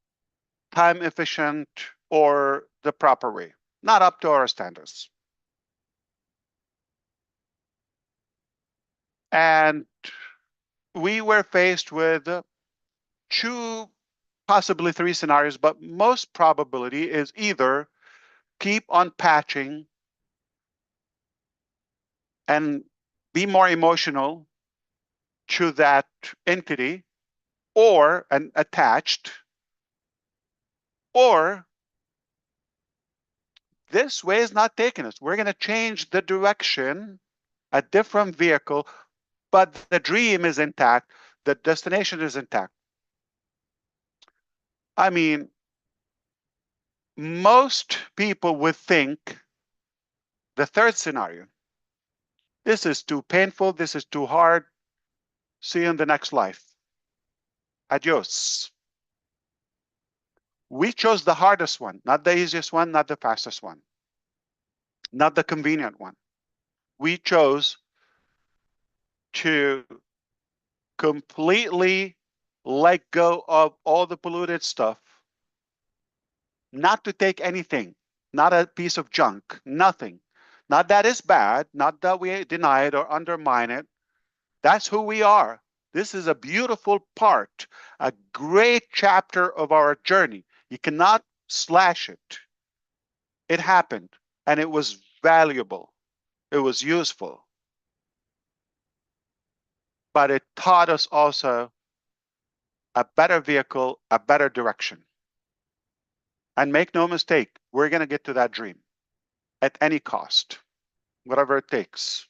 efficient, or the proper way, not up to our standards. And we were faced with 2, possibly 3 scenarios, but most probability is either keep on patching and be more emotional to that entity or and attached, or this way is not taking us. We're going to change the direction, a different vehicle, but the dream is intact, the destination is intact. I mean, most people would think the third scenario. This is too painful, this is too hard. See you in the next life. Adios. We chose the hardest one, not the easiest one, not the fastest one, not the convenient one. We chose to completely let go of all the polluted stuff, not to take anything, not a piece of junk, nothing. Not that it's bad, not that we deny it or undermine it. That's who we are. This is a beautiful part, a great chapter of our journey. You cannot slash it. It happened, and it was valuable. It was useful. But it taught us also a better vehicle, a better direction. And make no mistake, we're going to get to that dream at any cost, whatever it takes.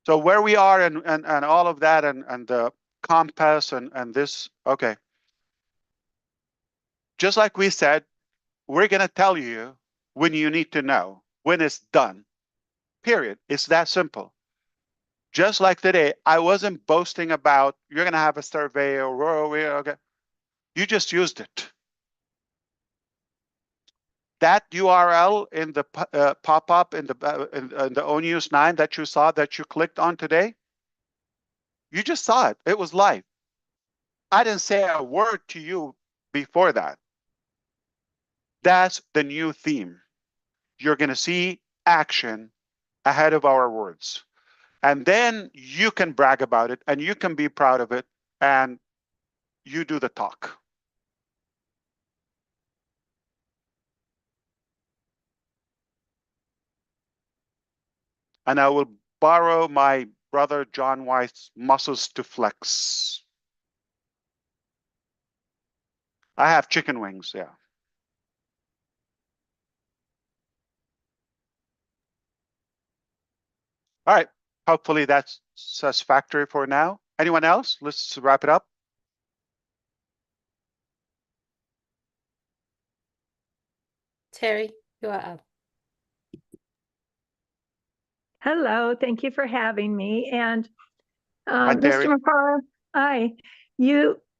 So where we are and all of that and the compass and this, okay. Just like we said, we're going to tell you when you need to know, when it's done, period. It's that simple. Just like today, I wasn't boasting about you're going to have a survey or okay. You just used it. That URL in the pop-up in the ONews 9 that you saw, that you clicked on today, you just saw it. It was live. I didn't say a word to you before that. That's the new theme. You're going to see action ahead of our words. And then you can brag about it and you can be proud of it and you do the talk. And I will borrow my brother John White's muscles to flex. I have chicken wings, yeah. All right, hopefully that's satisfactory for now. Anyone else? Let's wrap it up. Terry, you are up. Hello, thank you for having me. And Hi, Terry. Mr. Mufareh, hi.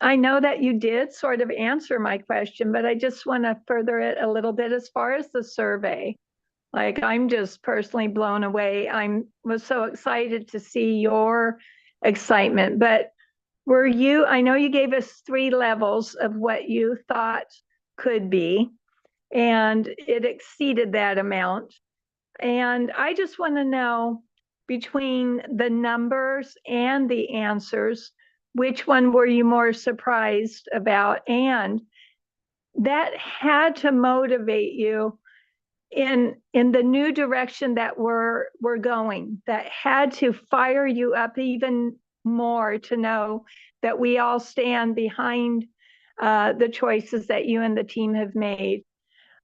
I know that you did sort of answer my question, but I just want to further it a little bit as far as the survey. Like, I'm just personally blown away. Was so excited to see your excitement, but I know you gave us 3 levels of what you thought could be, and it exceeded that amount. And I just want to know, between the numbers and the answers, which one were you more surprised about? And that had to motivate you in the new direction that we're going. That had to fire you up even more to know that we all stand behind the choices that you and the team have made.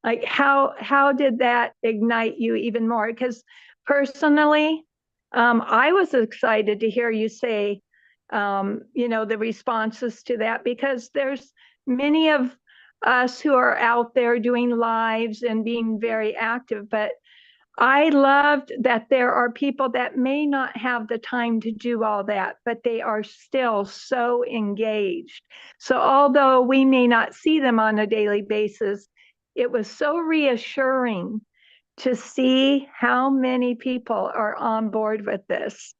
Like, how did that ignite you even more? Because personally, I was excited to hear you say, the responses to that, because there's many of us who are out there doing lives and being very active, but I loved that there are people that may not have the time to do all that, but they are still so engaged. So although we may not see them on a daily basis, it was so reassuring to see how many people are on board with this.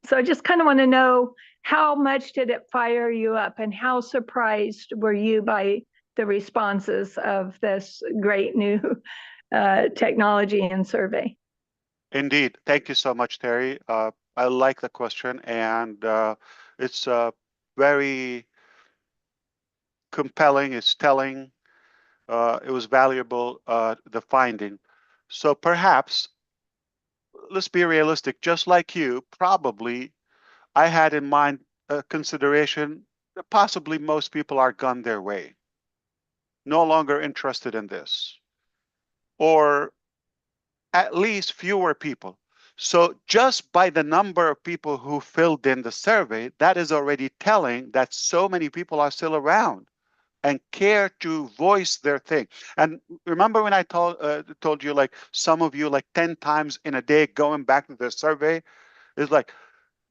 So I just kind of want to know, how much did it fire you up, and how surprised were you by the responses of this great new technology and survey? Indeed. Thank you so much, Terry. I like the question, and it's very compelling. It's telling. It was valuable, the finding. So perhaps, let's be realistic, just like you, probably I had in mind a consideration that possibly most people are gone their way, no longer interested in this, or at least fewer people. So just by the number of people who filled in the survey, that is already telling that so many people are still around and care to voice their thing. And remember when I told you, like, some of you, like 10 times in a day going back to the survey, is like,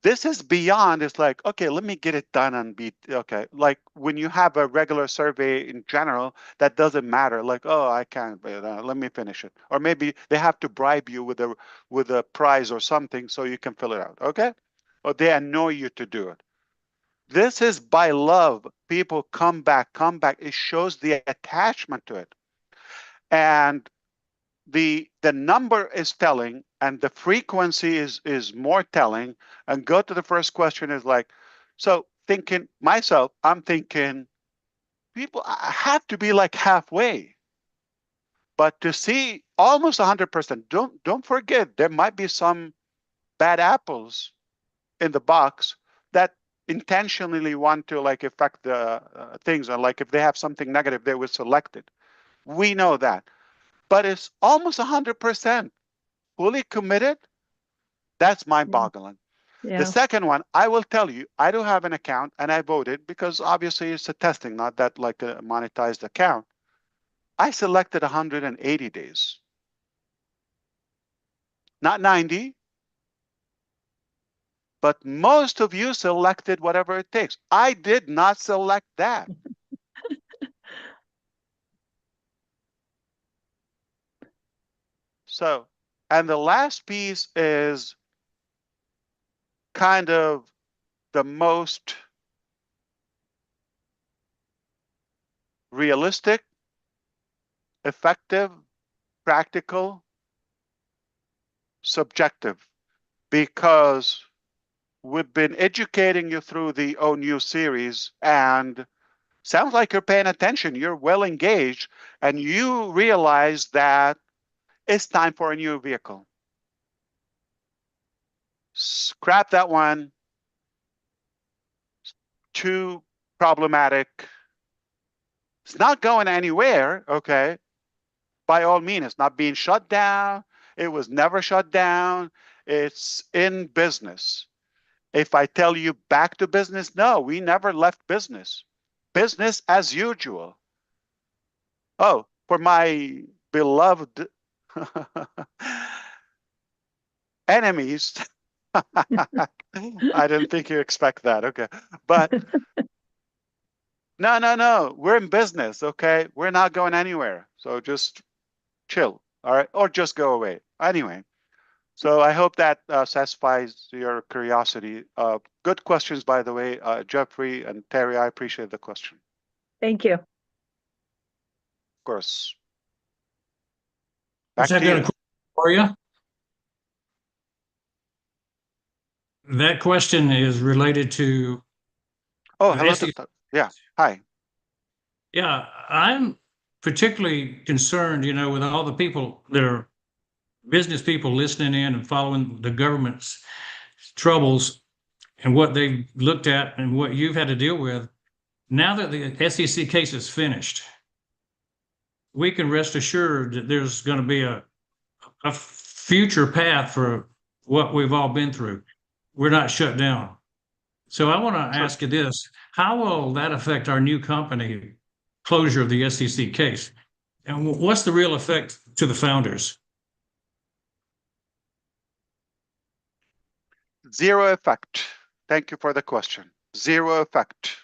this is beyond. It's like, okay, let me get it done and be okay. Like when you have a regular survey in general, that doesn't matter. Like, oh, I can't, let me finish it. Or maybe they have to bribe you with a prize or something so you can fill it out. Okay, or they annoy you to do it. This is by love. People come back. It shows the attachment to it, and the number is telling, and the frequency is more telling. And go to the first question is like, so thinking myself, I'm thinking people have to be like halfway, but to see almost 100%. Don't forget, there might be some bad apples in the box that intentionally want to like affect the things, or like if they have something negative, they will select it. We know that, but it's almost 100% fully committed. That's mind-boggling. Yeah. The second one, I will tell you, I do have an account and I voted because obviously it's a testing, not that like a monetized account. I selected 180 days, not 90, but most of you selected whatever it takes. I did not select that. So, and the last piece is kind of the most realistic, effective, practical. subjective because we've been educating you through the ONU series, and sounds like you're paying attention. You're well engaged, and you realize that it's time for a new vehicle. Scrap that one. Too problematic. It's not going anywhere, okay? By all means, it's not being shut down. It was never shut down. It's in business. If I tell you back to business, no, we never left business. Business as usual. Oh, for my beloved enemies, I didn't think you expect that. Okay. But no, we're in business. Okay. We're not going anywhere. So just chill. All right. Or just go away. Anyway. So I hope that satisfies your curiosity. Good questions, by the way, Jeffrey and Terry. I appreciate the question. Thank you. Of course. Back to I've got a you. question for you. That question is related to. Oh, hello. Yeah. Hi. Yeah, I'm particularly concerned, with all the people that are business people listening in and following the government's troubles and what they've looked at and what you've had to deal with. Now that the SEC case is finished, we can rest assured that there's going to be a future path for what we've all been through. We're not shut down. So I want to ask you this: how will that affect our new company closure of the SEC case? And what's the real effect to the founders? Zero effect. Thank you for the question. Zero effect.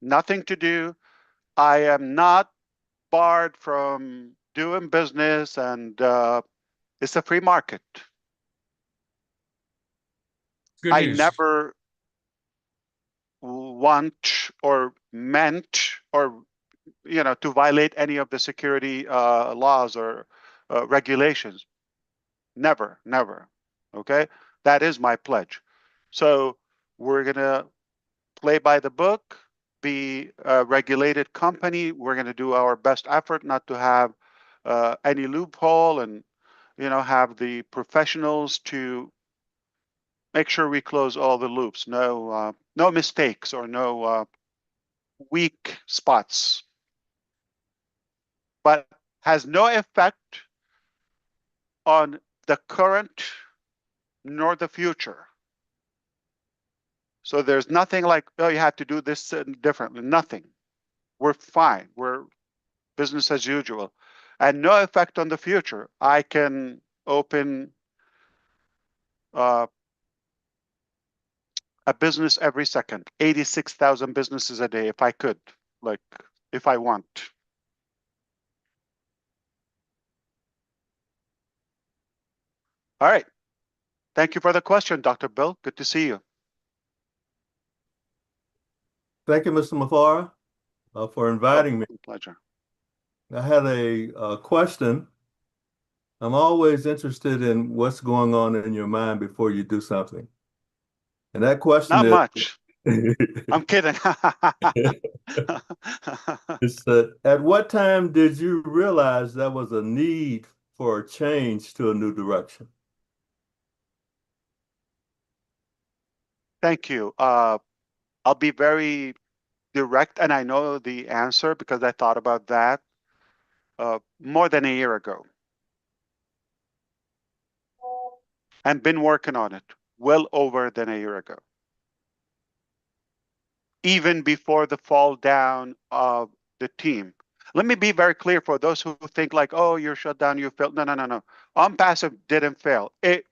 Nothing to do. I am not barred from doing business, and it's a free market. Good I news. never want or meant or to violate any of the security laws or regulations. Never. Okay, that is my pledge. So we're gonna play by the book, be a regulated company. We're gonna do our best effort not to have any loophole, and have the professionals to make sure we close all the loops. No mistakes or no weak spots. But has no effect on the current nor the future. So there's nothing like, oh, you have to do this differently. Nothing. We're fine. We're business as usual. And no effect on the future. I can open a business every second, 86,000 businesses a day if I could, like if I want. All right. Thank you for the question, Dr. Bill. Good to see you. Thank you, Mr. Mufareh, for inviting me. Pleasure. I had a question. I'm always interested in what's going on in your mind before you do something. And that question Not is... much. I'm kidding. It's at what time did you realize there was a need for a change to a new direction? Thank you. I'll be very direct, and I know the answer because I thought about that more than a year ago. And been working on it well over than a year ago. Even before the fall down of the team. Let me be very clear for those who think like, oh, you're shut down, you failed. No. OnPassive didn't fail. It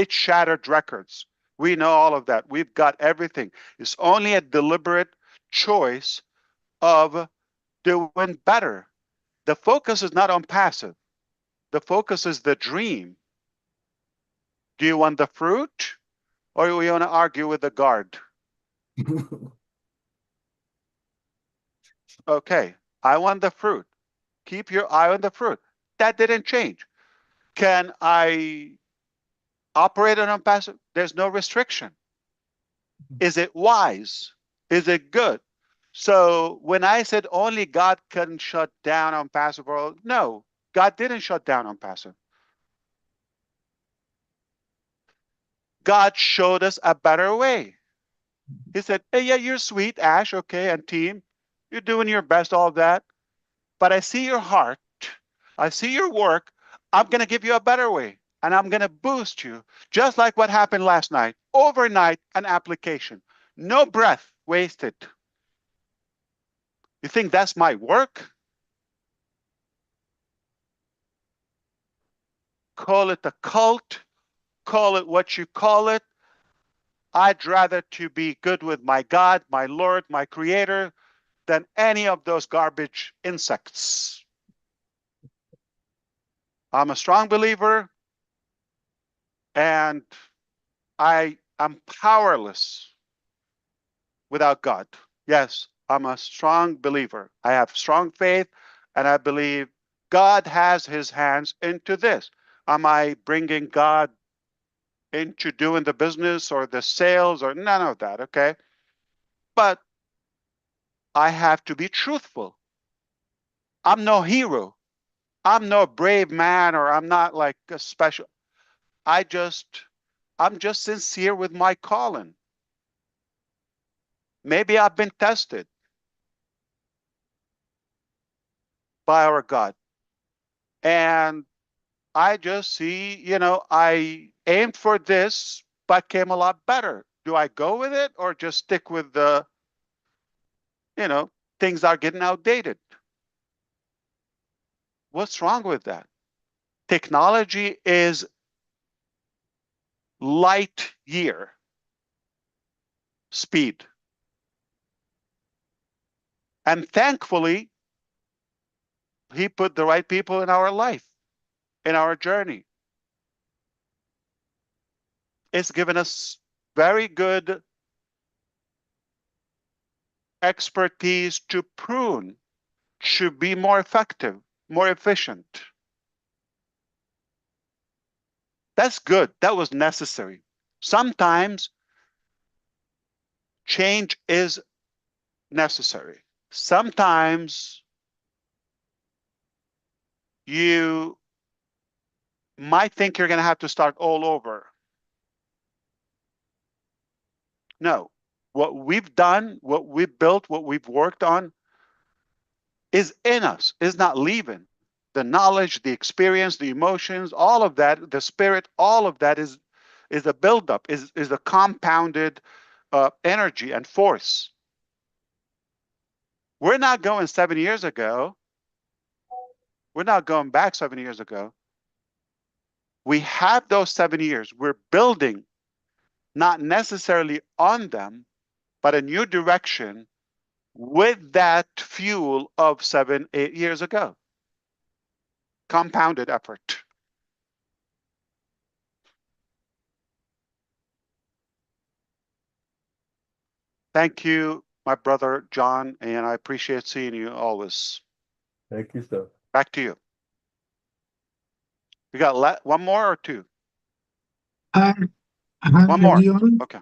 shattered records. We know all of that. We've got everything. It's only a deliberate choice of doing better. The focus is not OnPassive. The focus is the dream. Do you want the fruit, or do you want to argue with the guard? Okay, I want the fruit. Keep your eye on the fruit. That didn't change. Can I operate on passive? There's no restriction. Is it wise? Is it good? So when I said only God couldn't shut down on passive world, no, God didn't shut down on passive. God showed us a better way. He said, hey, yeah, you're sweet, Ash, okay, and team. You're doing your best, all that. But I see your heart. I see your work. I'm going to give you a better way. And I'm going to boost you. Just like what happened last night. Overnight, an application. No breath wasted. You think that's my work? Call it a cult. Call it what you call it. I'd rather to be good with my God, my Lord, my Creator, than any of those garbage insects. I'm a strong believer, and I am powerless without God. Yes, I'm a strong believer. I have strong faith, and I believe God has his hands into this. Am I bringing God into doing the business or the sales or none of that, okay? But I have to be truthful. I'm no hero. I'm no brave man, or I'm not like a special. I'm just sincere with my calling. Maybe I've been tested by our God. And I just see, I aimed for this, but came a lot better. Do I go with it or just stick with the, things are getting outdated? What's wrong with that? Technology is light year speed. And thankfully, he put the right people in our life, in our journey. It's given us very good expertise to prune, to be more effective, more efficient. That's good. That was necessary. Sometimes change is necessary. Sometimes you might think you're going to have to start all over. No, what we've done, what we've built, what we've worked on is in us, is not leaving. The knowledge, the experience, the emotions, all of that, the spirit, all of that is a buildup, is a compounded energy and force. We're not going 7 years ago. We're not going back 7 years ago. We have those 7 years. We're building, not necessarily on them, but a new direction with that fuel of 7, 8 years ago. Compounded effort. Thank you, my brother John, and I appreciate seeing you always. Thank you, sir. Back to you. We got one more or two? Hi, One more. everyone. Okay.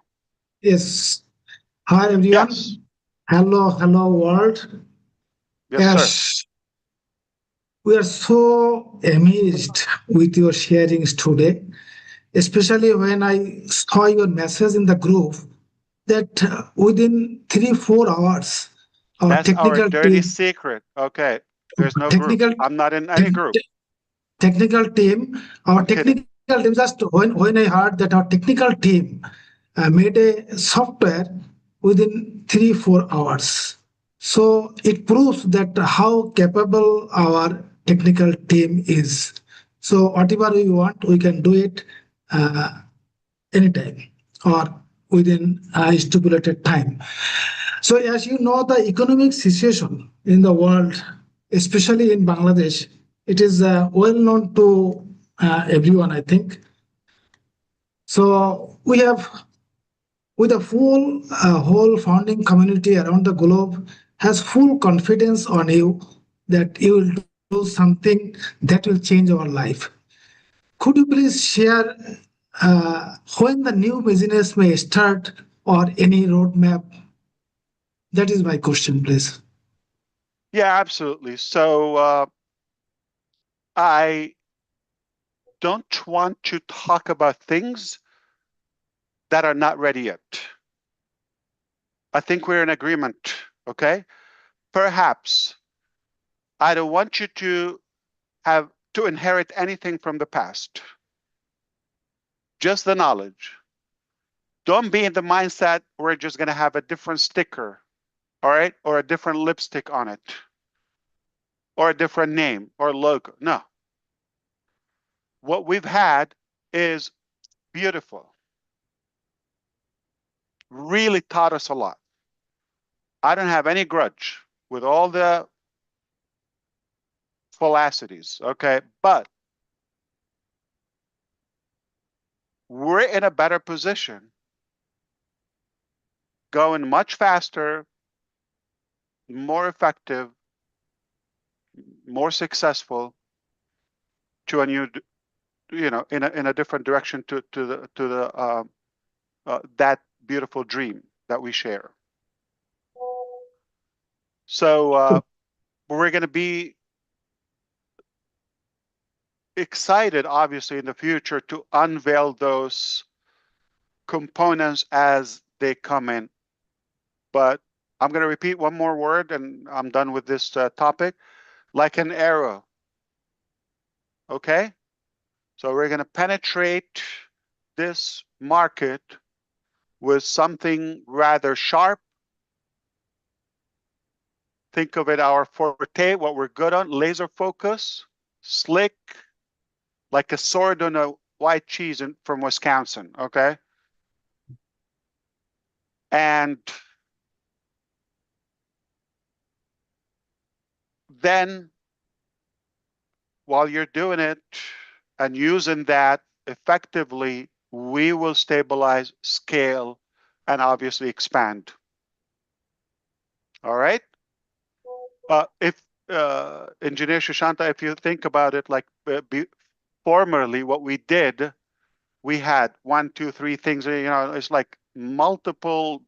Yes. Hi, everyone. Yes. Hello, world. Yes, sir. We are so amazed with your sharings today, especially when I saw your message in the group that within 3-4 hours, our That's our technical dirty team, secret. Okay. There's no group. I'm not in any group. technical team, our I'm kidding. technical team, just when I heard that our technical team made a software within 3-4 hours. So it proves that how capable our technical team is. So whatever we want, we can do it anytime or within a stipulated time. So as you know, the economic situation in the world, especially in Bangladesh, it is well known to everyone, I think. So we have, with a whole founding community around the globe has full confidence on you that you will do something that will change our life. Could you please share when the new business may start or any roadmap? That is my question, please. Yeah, absolutely. So I don't want to talk about things that are not ready yet. I think we're in agreement, okay? Perhaps I don't want you to have to inherit anything from the past, just the knowledge. Don't be in the mindset we're just going to have a different sticker, all right, or a different lipstick on it, or a different name or logo. No. What we've had is beautiful. Really taught us a lot. I don't have any grudge with all the falsities, okay? But we're in a better position, going much faster, more effective, more successful to a new, in a different direction to the that beautiful dream that we share. So we're going to be excited, obviously, in the future to unveil those components as they come in. But I'm going to repeat one more word and I'm done with this topic. Like an arrow. Okay? So we're going to penetrate this market with something rather sharp. Think of it our forte, what we're good on, laser focus, slick, like a sword on a white cheese from Wisconsin, okay? And then while you're doing it and using that effectively, we will stabilize, scale, and obviously expand. All right? If Engineer Shashanta, if you think about it, like formerly what we did, we had 1, 2, 3 things, it's like multiple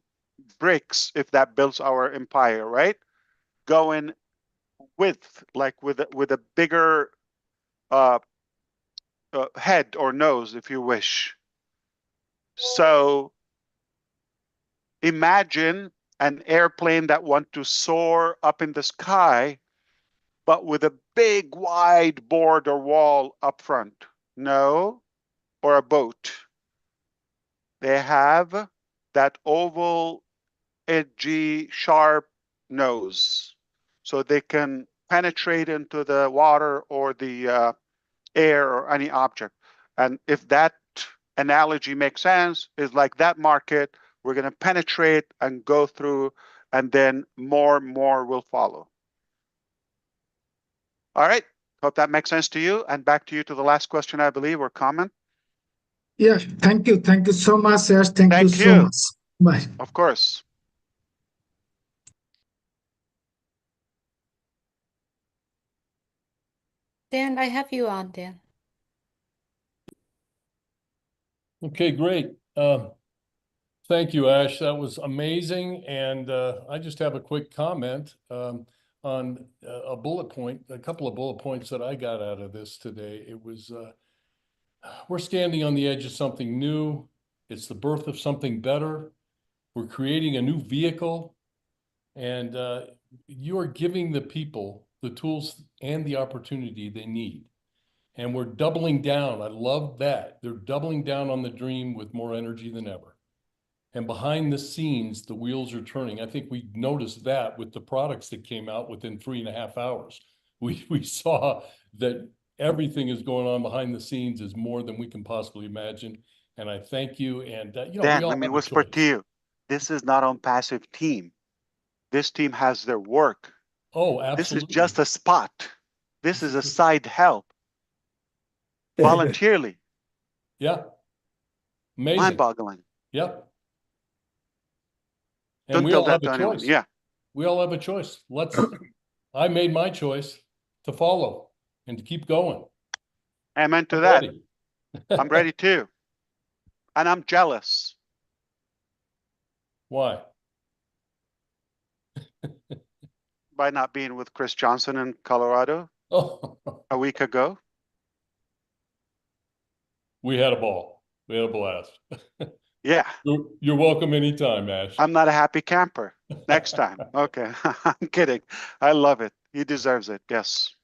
bricks if that builds our empire, right? Going with, like with a bigger head or nose, if you wish. So imagine an airplane that wants to soar up in the sky, but with a big wide board or wall up front. No, or a boat. They have that oval, edgy, sharp nose, so they can penetrate into the water or the air or any object. And if that analogy makes sense, is like that market, we're going to penetrate and go through, and then more will follow. All right. Hope that makes sense to you. And back to you to the last question, I believe, or comment. Yes, thank you. Thank you so much, yes. Thank you so much. Bye. Of course. Dan, I have you on, Dan. Okay, great. Thank you, Ash. That was amazing. And I just have a quick comment on a bullet point, a couple of bullet points that I got out of this today. It was, we're standing on the edge of something new. It's the birth of something better. We're creating a new vehicle, and you are giving the people the tools and the opportunity they need. And we're doubling down. I love that. They're doubling down on the dream with more energy than ever. And behind the scenes, the wheels are turning. I think we noticed that with the products that came out within 3.5 hours. We saw that everything is going on behind the scenes is more than we can possibly imagine. And I thank you. And Dan, let me whisper to you. This is not on passive team. This team has their work. Oh, absolutely. This is just a spot. This is a side help. Voluntarily. Yeah. Amazing. Mind-boggling. Yep. And Don't we tell all that have to a anyone. choice. Yeah. We all have a choice. I made my choice to follow and to keep going. Amen to I'm that. ready. I'm ready too. and I'm jealous. Why? By not being with Chris Johnson in Colorado Oh, a week ago. we had a ball. We had a blast. Yeah. You're welcome anytime, Ash. I'm not a happy camper. Next time. Okay. I'm kidding. I love it. He deserves it. Yes.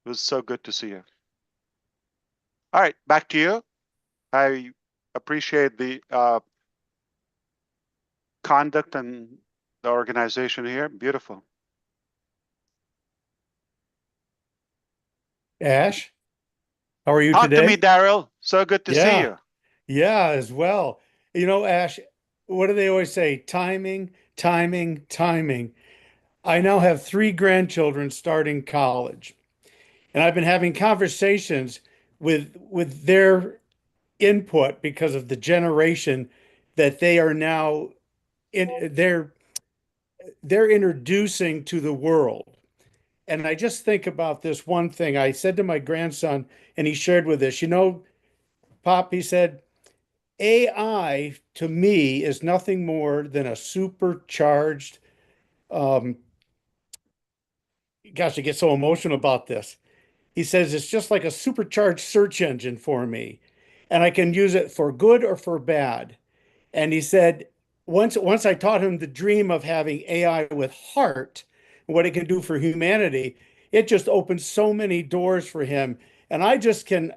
It was so good to see you. All right, back to you. I appreciate the conduct and the organization here. Beautiful. Ash, how are you Talk today? to me, Daryl. So good to see you. Yeah, as well. You know, Ash, what do they always say? Timing, timing, timing. I now have 3 grandchildren starting college, and I've been having conversations with their input because of the generation that they are now they're introducing to the world. And I just think about this one thing. I said to my grandson, and he shared with us, you know, Pop, he said, AI to me is nothing more than a supercharged, um, gosh, I get so emotional about this. He says it's just like a supercharged search engine for me, and I can use it for good or for bad. And he said, once I taught him the dream of having AI with heart, and what it can do for humanity, it just opened so many doors for him. And I just can,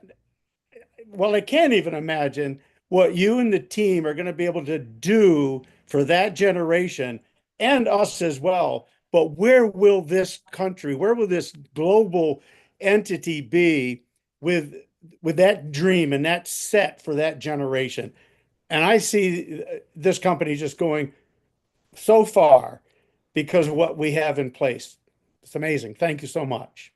well, I can't even imagine what you and the team are going to be able to do for that generation and us as well. But where will this country, where will this global entity be with that dream and that set for that generation? And I see this company just going so far because of what we have in place. It's amazing. Thank you so much.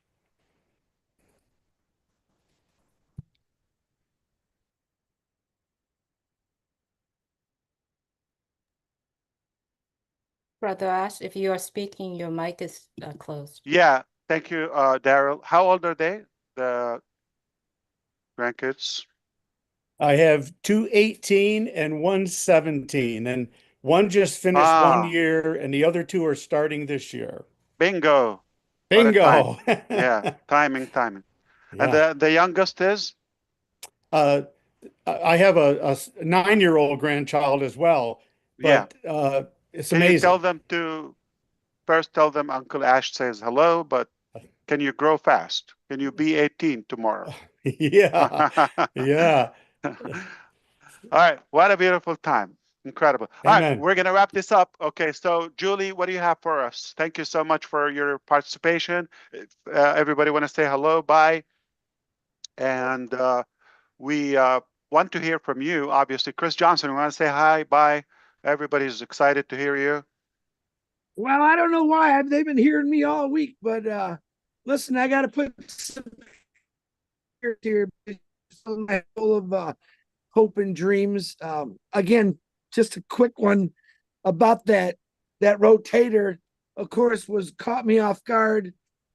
Brother Ash, if you are speaking, your mic is closed. Yeah. Thank you, Daryl. How old are they? The grandkids? I have 2 18 and 1 17, and one just finished 1 year, and the other 2 are starting this year. Bingo. What a Bingo. time. Yeah. Timing. And Yeah. the youngest is? I have a 9-year-old grandchild as well, Yeah. but it's Can you tell amazing. them to first tell them Uncle Ash says hello, but can you grow fast? Can you be 18 tomorrow? Yeah. Yeah. All right. What a beautiful time. Incredible. All right. Amen. We're going to wrap this up. Okay. So, Julie, what do you have for us? Thank you so much for your participation. Everybody want to say hello, bye. And we want to hear from you. Obviously, Chris Johnson, we want to say hi, bye. Everybody's excited to hear you. Well, I don't know why they've been hearing me all week, but listen, I got to put some here full of hope and dreams. Again, just a quick one about that rotator. Of course, was caught me off guard,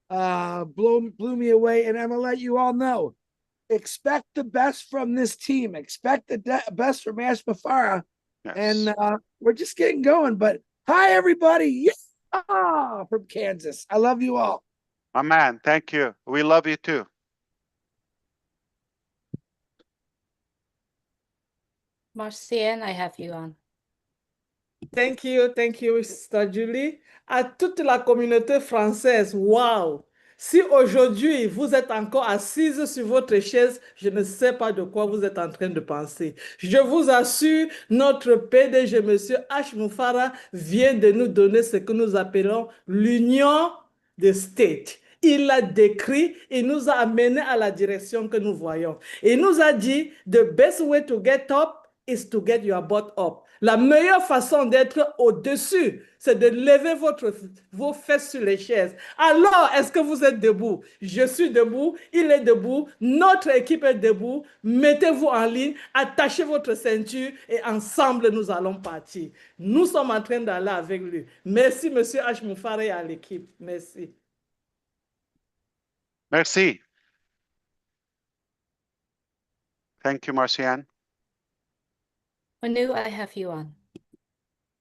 blew me away, and I'm gonna let you all know. Expect the best from this team. Expect the best from Ash Mufareh, and we're just getting going. But hi, everybody! Yeah, from Kansas. I love you all. My man, thank you. We love you too. Marcienne, I have you on. Thank you, Sister Julie. À toute la communauté française, wow! Si aujourd'hui vous êtes encore assise sur votre chaise, je ne sais pas de quoi vous êtes en train de penser. Je vous assure, notre PDG, Monsieur H. Mufareh, vient de nous donner ce que nous appelons l'union des States. Il l'a décrit et nous a amené à la direction que nous voyons. Et il nous a dit, the best way to get up is to get your butt up. La meilleure façon d'être au-dessus, c'est de lever vos fesses sur les chaises. Alors, est-ce que vous êtes debout? Je suis debout, il est debout, notre équipe est debout. Mettez-vous en ligne, attachez votre ceinture et ensemble, nous allons partir. Nous sommes en train d'aller avec lui. Merci, Monsieur H. Mufareh et à l'équipe. Merci. Merci. Thank you, Marcianne. Manu, I have you on.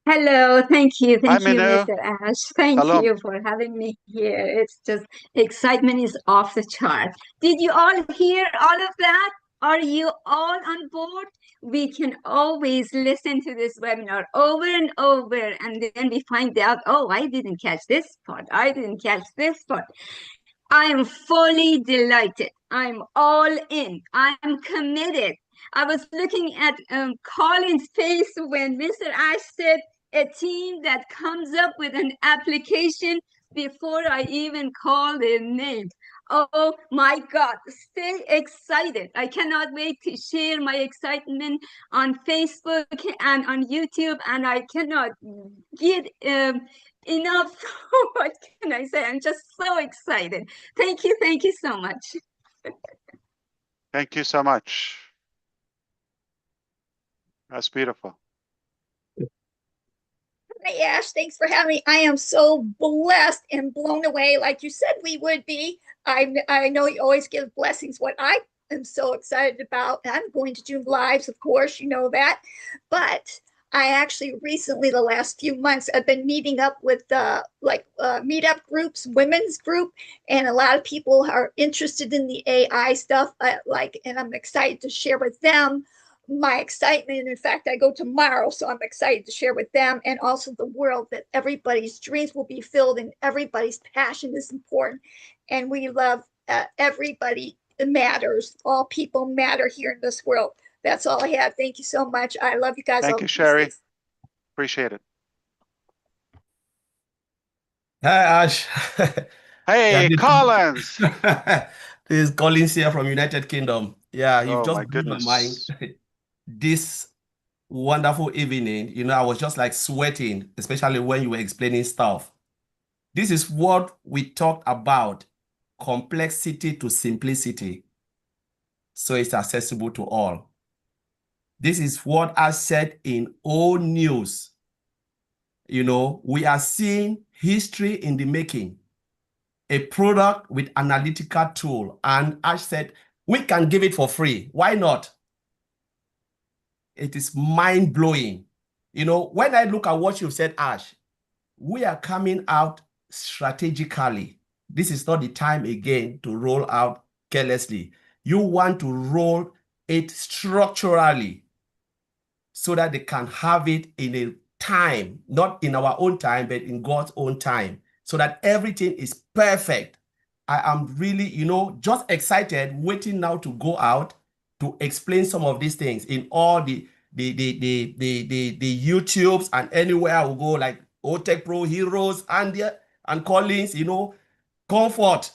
Hello, thank you. Hi, Thank you, Minu. Mr. Ash. Thank Hello. you for having me here. It's just excitement is off the chart. Did you all hear all of that? Are you all on board? We can always listen to this webinar over and over, and then we find out, oh, I didn't catch this part. I didn't catch this part. I am fully delighted. I'm all in. I'm committed. I was looking at Colin's face when Mr. Ash said a team that comes up with an application before I even call their name. Oh my God, stay excited. I cannot wait to share my excitement on Facebook and on YouTube, and I cannot get enough. What can I say? I'm just so excited. Thank you so much. Thank you so much. That's beautiful. Hey, Ash, thanks for having me. I am so blessed and blown away, like you said we would be. I know you always give blessings. What I am so excited about, I'm going to do lives, of course, you know that. But I actually recently, the last few months, I've been meeting up with meetup groups, women's group, and a lot of people are interested in the AI stuff. And I'm excited to share with them my excitement. In fact, I go tomorrow, so I'm excited to share with them and also the world that everybody's dreams will be filled and everybody's passion is important. And we love everybody. It matters. All people matter here in this world. That's all I have. Thank you so much. I love you guys. Thank you, Sherry. Appreciate it. Hi, Ash. Hey, Collins. This is Collins here from United Kingdom. Yeah, you've Oh, just my blew my mind. goodness. This wonderful evening, I was just like sweating, especially when you were explaining stuff. This is what we talked about, complexity to simplicity, so it's accessible to all. This is what I said in old news. We are seeing history in the making, a product with analytical tool. And Ash said, we can give it for free. Why not? It is mind-blowing. When I look at what you've said, Ash, we are coming out strategically. This is not the time again to roll out carelessly. You want to roll it structurally so that they can have it in a time, not in our own time, but in God's own time, so that everything is perfect. I am really, just excited, waiting now to go out to explain some of these things in all the YouTubes and anywhere I will go, like OTech Pro, Heroes, and Collins, comfort.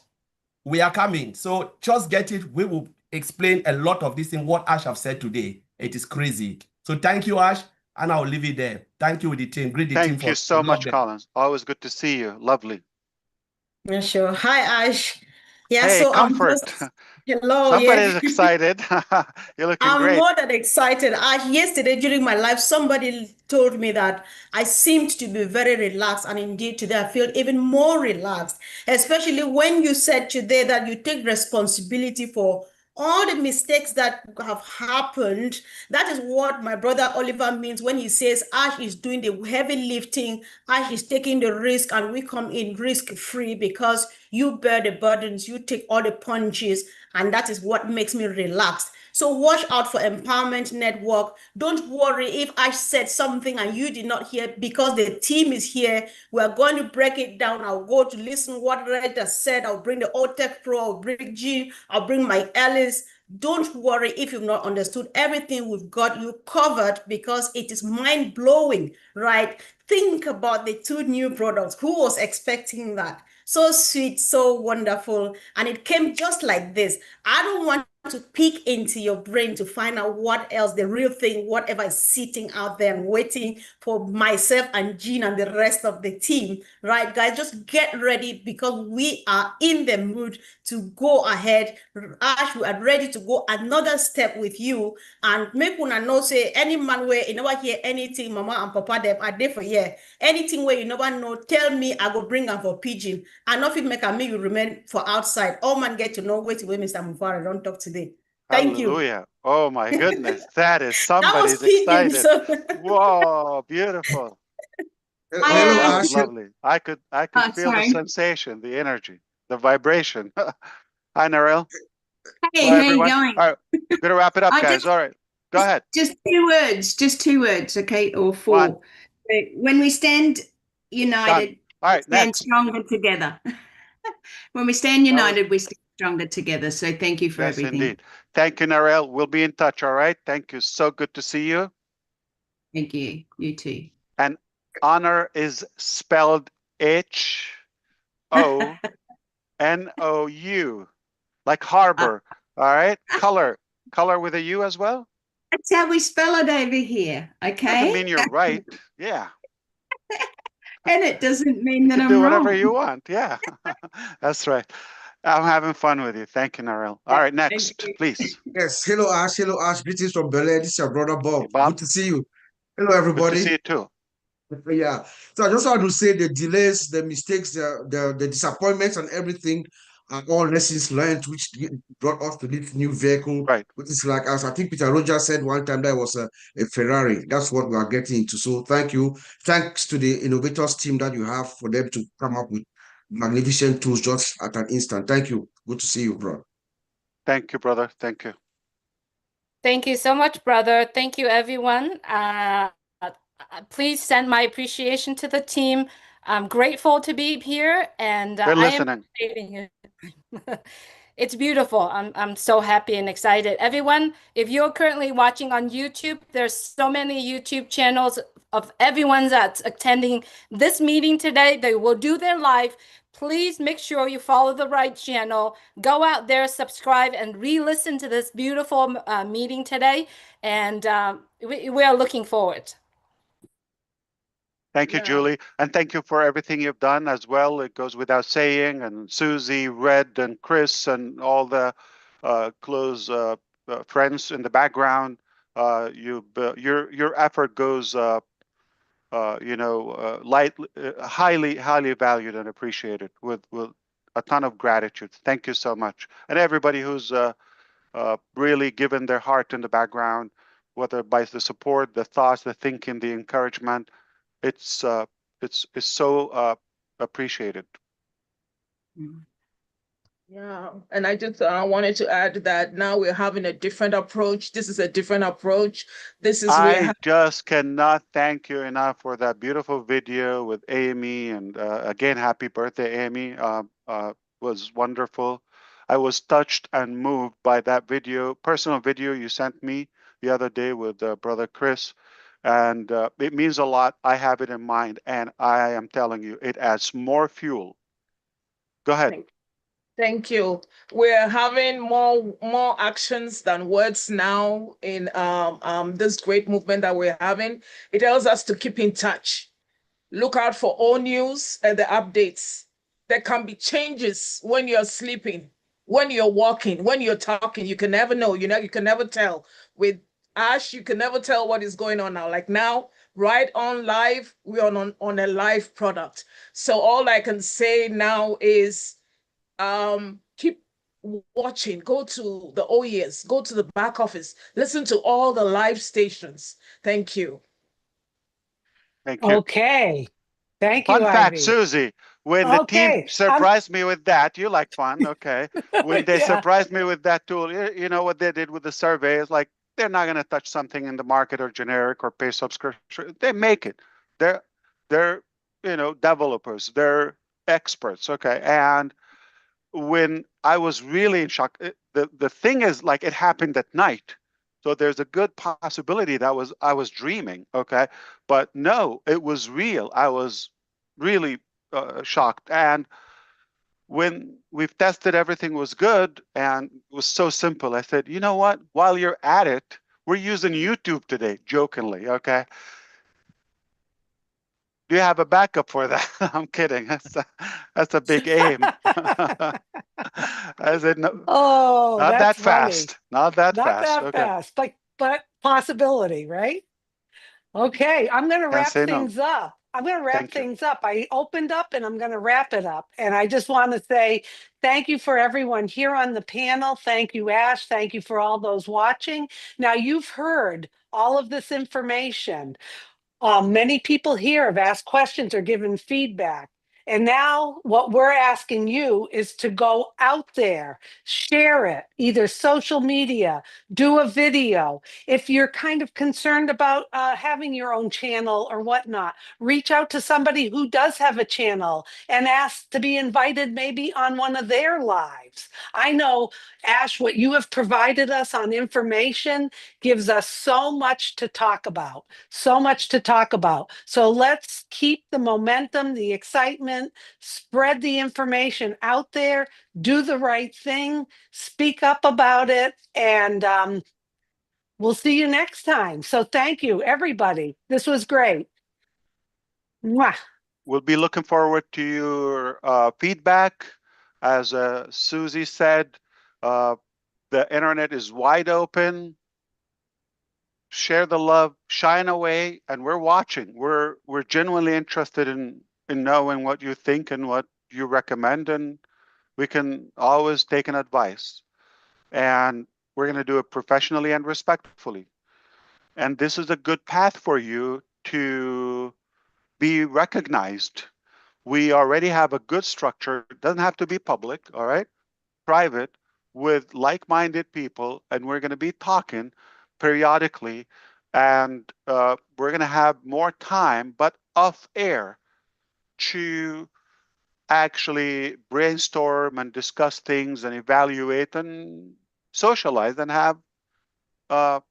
We are coming. So just get it. We will explain a lot of this in what Ash have said today. It is crazy. So thank you, Ash, and I'll leave it there. Thank you with the team. Greet the team. Thank you so much, Collins. Always good to see you. Lovely. Yeah, sure. Hi, Ash. Yeah, Hey, so comfort. hello. Somebody's Yeah. excited. You're looking I'm great. more than excited. Yesterday during my life, somebody told me that I seemed to be very relaxed, and indeed today I feel even more relaxed, especially when you said today that you take responsibility for all the mistakes that have happened. That is what my brother Oliver means when he says Ash is doing the heavy lifting, Ash is taking the risk, and we come in risk-free because you bear the burdens, you take all the punches, and that is what makes me relaxed. So watch out for Empowerment Network. Don't worry if I said something and you did not hear, because the team is here. We're going to break it down. I'll go to listen what Rita said. I'll bring the OTech Pro, I'll bring G, I'll bring Mike Ellis. Don't worry if you've not understood everything. We've got you covered because it is mind-blowing, right? Think about the 2 new products. Who was expecting that? So sweet, so wonderful. And it came just like this. I don't want to peek into your brain to find out what else, the real thing, whatever is sitting out there and waiting for myself and Jean and the rest of the team, right? Guys, just get ready because we are in the mood to go ahead. Ash, we are ready to go another step with you and make una know say any man where you never hear anything, mama and papa them are there for here. Anything where you never know, tell me, I go bring them for pigeon. And nothing make me you remain for outside. All man get to know wait Mr. Mufareh don't talk today. Thank you. Hallelujah. Oh my goodness. That is That was somebody's speaking. excited. So Whoa, beautiful. Hello, That was Ash. lovely. I could feel the sorry. sensation, the energy, the vibration. Hi, Narelle. Hey, Hello, how you everyone. going? All right, we're gonna wrap it up, I guys. All right, go ahead. just 2 words, okay, or One. 4. When we stand Done. united, All we right, stand next. stronger together. When we stand That was united, we stand stronger together. So thank you for yes, everything. indeed. Thank you, Narelle. We'll be in touch. All right. Thank you. So good to see you. Thank you. You too. And honor is spelled H-O-N-O-U, like harbor. All right. Color with a U as well. That's how we spell it over here, Doesn't okay? mean you're right. Yeah. And it doesn't mean You that can I'm do whatever wrong. you want. Yeah. That's right. I'm having fun with you. Thank you, Narelle. All right, next, please. Yes. Hello, Ash. Hello, Ash. Greetings from Bel Air. This is your brother Bob. Hey, Bob. Good to see you. Hello, Good to everybody. see you too. Yeah. So I just want to say the delays, the mistakes, the disappointments and everything are all lessons learned, which brought us to this new vehicle. Right. Which is like, as I think Peter Rogers said one time, that was a Ferrari. That's what we are getting into. So thank you. Thanks to the innovators team that you have for them to come up with magnificent tools just at an instant. Thank you. Good to see you, bro. Thank you, brother. Thank you. Thank you so much, brother. Thank you, everyone. Please send my appreciation to the team. I'm grateful to be here, and They're I am listening. appreciating it. It's beautiful. I'm so happy and excited. Everyone, if you're currently watching on YouTube, there's so many YouTube channels of everyone that's attending this meeting today. They will do their live. Please make sure you follow the right channel. Go out there, subscribe, and re-listen to this beautiful meeting today. And we are looking forward. Thank you, Julie. And thank you for everything you've done as well. It goes without saying. And Susie, Red, and Chris, and all the close friends in the background. Your effort goes, highly valued and appreciated with a ton of gratitude. Thank you so much. And everybody who's really given their heart in the background, whether by the support, the thoughts, the thinking, the encouragement. It's so appreciated. Yeah, and I just wanted to add that now we're having a different approach. This is a different approach. This is where I just cannot thank you enough for that beautiful video with Amy, and again, happy birthday, Amy. Was wonderful. I was touched and moved by that video, personal video you sent me the other day with brother Chris. And it means a lot. I have it in mind, and I am telling you, it adds more fuel. Go ahead. Thank you. We're having more actions than words now in this great movement that we're having. It tells us to keep in touch. Look out for all news and the updates. There can be changes when you're sleeping, when you're walking, when you're talking. You can never know. You can never tell. With Ash, you can never tell what is going on now. Like now, right on live, we're on a live product. So all I can say now is keep watching, go to the OES, go to the back office, listen to all the live stations. Thank you. Thank you. Okay. Thank you, Fun fact, Ivy. Susie, when the team Okay. surprised me with that, you like fun, okay? When they Yeah. surprised me with that tool, you know what they did with the survey is like, they're not going to touch something in the market or generic or pay subscription. They make it. They're developers. They're experts, okay? And when I was really in shock, the thing is like it happened at night. So there's a good possibility that I was dreaming, okay? But no, it was real. I was really shocked. And when we've tested, everything was good and it was so simple. I said, you know what? While you're at it, we're using YouTube today, jokingly, okay? Do you have a backup for that? I'm kidding. That's a big aim. I said, no, Oh, not that's that funny. fast. Not that Not fast. that Okay. fast, but possibility, right? Okay, I'm going to Can't wrap say no. things up. I'm going to wrap Thank you. things up. I opened up and I'm going to wrap it up. And I just want to say thank you for everyone here on the panel. Thank you, Ash. Thank you for all those watching. Now, you've heard all of this information. Many people here have asked questions or given feedback. And now what we're asking you is to go out there, share it, either social media, do a video. If you're kind of concerned about having your own channel or whatnot, reach out to somebody who does have a channel and ask to be invited maybe on one of their lives. I know, Ash, what you have provided us on information gives us so much to talk about, so much to talk about. So let's keep the momentum, the excitement, spread the information out there, do the right thing, speak up about it, and we'll see you next time. So thank you, everybody. This was great. Mwah. We'll be looking forward to your feedback. As Susie said, the internet is wide open. Share the love, shine away, and we're watching. We're genuinely interested in knowing what you think and what you recommend, and we can always take an advice. And we're going to do it professionally and respectfully. And this is a good path for you to be recognized. We already have a good structure. It doesn't have to be public, all right? Private, with like-minded people, and we're going to be talking periodically, and we're going to have more time, but off air, to actually brainstorm and discuss things and evaluate and socialize and have fun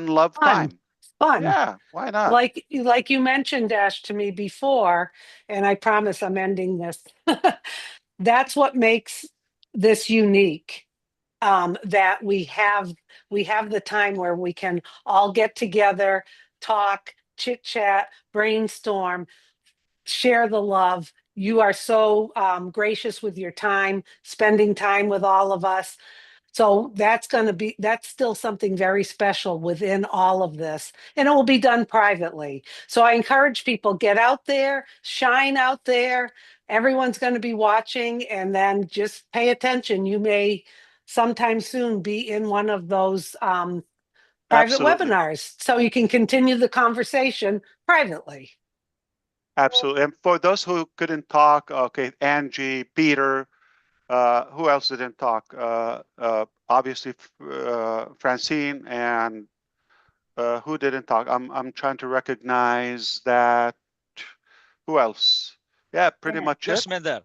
love time. Fun. Yeah, why not? Like you mentioned, Ash, to me before, and I promise I'm ending this. That's what makes this unique. That we have the time where we can all get together, talk, chit chat, brainstorm, share the love. You are so gracious with your time, spending time with all of us. So that's still something very special within all of this. And it will be done privately. So I encourage people, get out there, shine out there. Everyone's going to be watching, and then just pay attention. You may sometime soon be in one of those private Absolutely. webinars, so you can continue the conversation privately. Absolutely. And for those who couldn't talk, okay, Angie, Peter, who else didn't talk? Obviously, Francine, and who didn't talk? I'm trying to recognize that. Who else? Yeah, pretty much it. Gersmender.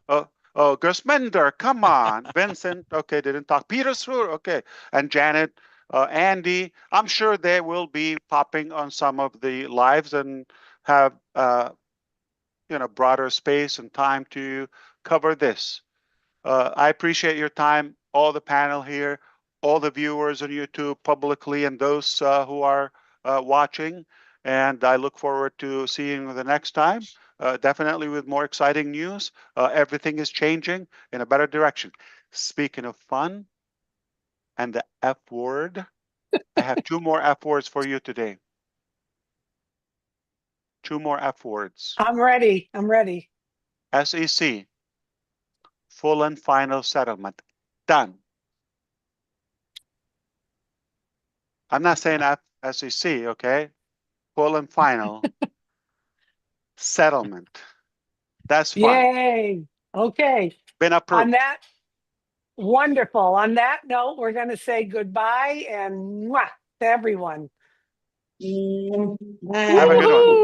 Oh, Gersmender, come on. Vincent, okay, didn't talk. Peter Sruer, okay, and Janet, Andy. I'm sure they will be popping on some of the lives and have broader space and time to cover this. I appreciate your time, all the panel here, all the viewers on YouTube publicly, and those who are watching. And I look forward to seeing you the next time, definitely with more exciting news. Everything is changing in a better direction. Speaking of fun and the F word, I have 2 more F words for you today. 2 more F words. I'm ready. SEC. Full and final settlement. Done. I'm not saying SEC, okay? Full and final settlement. That's fun. Yay. Okay. Been approved. On that, wonderful. On that note, we're going to say goodbye and mwah to everyone. Have a good one.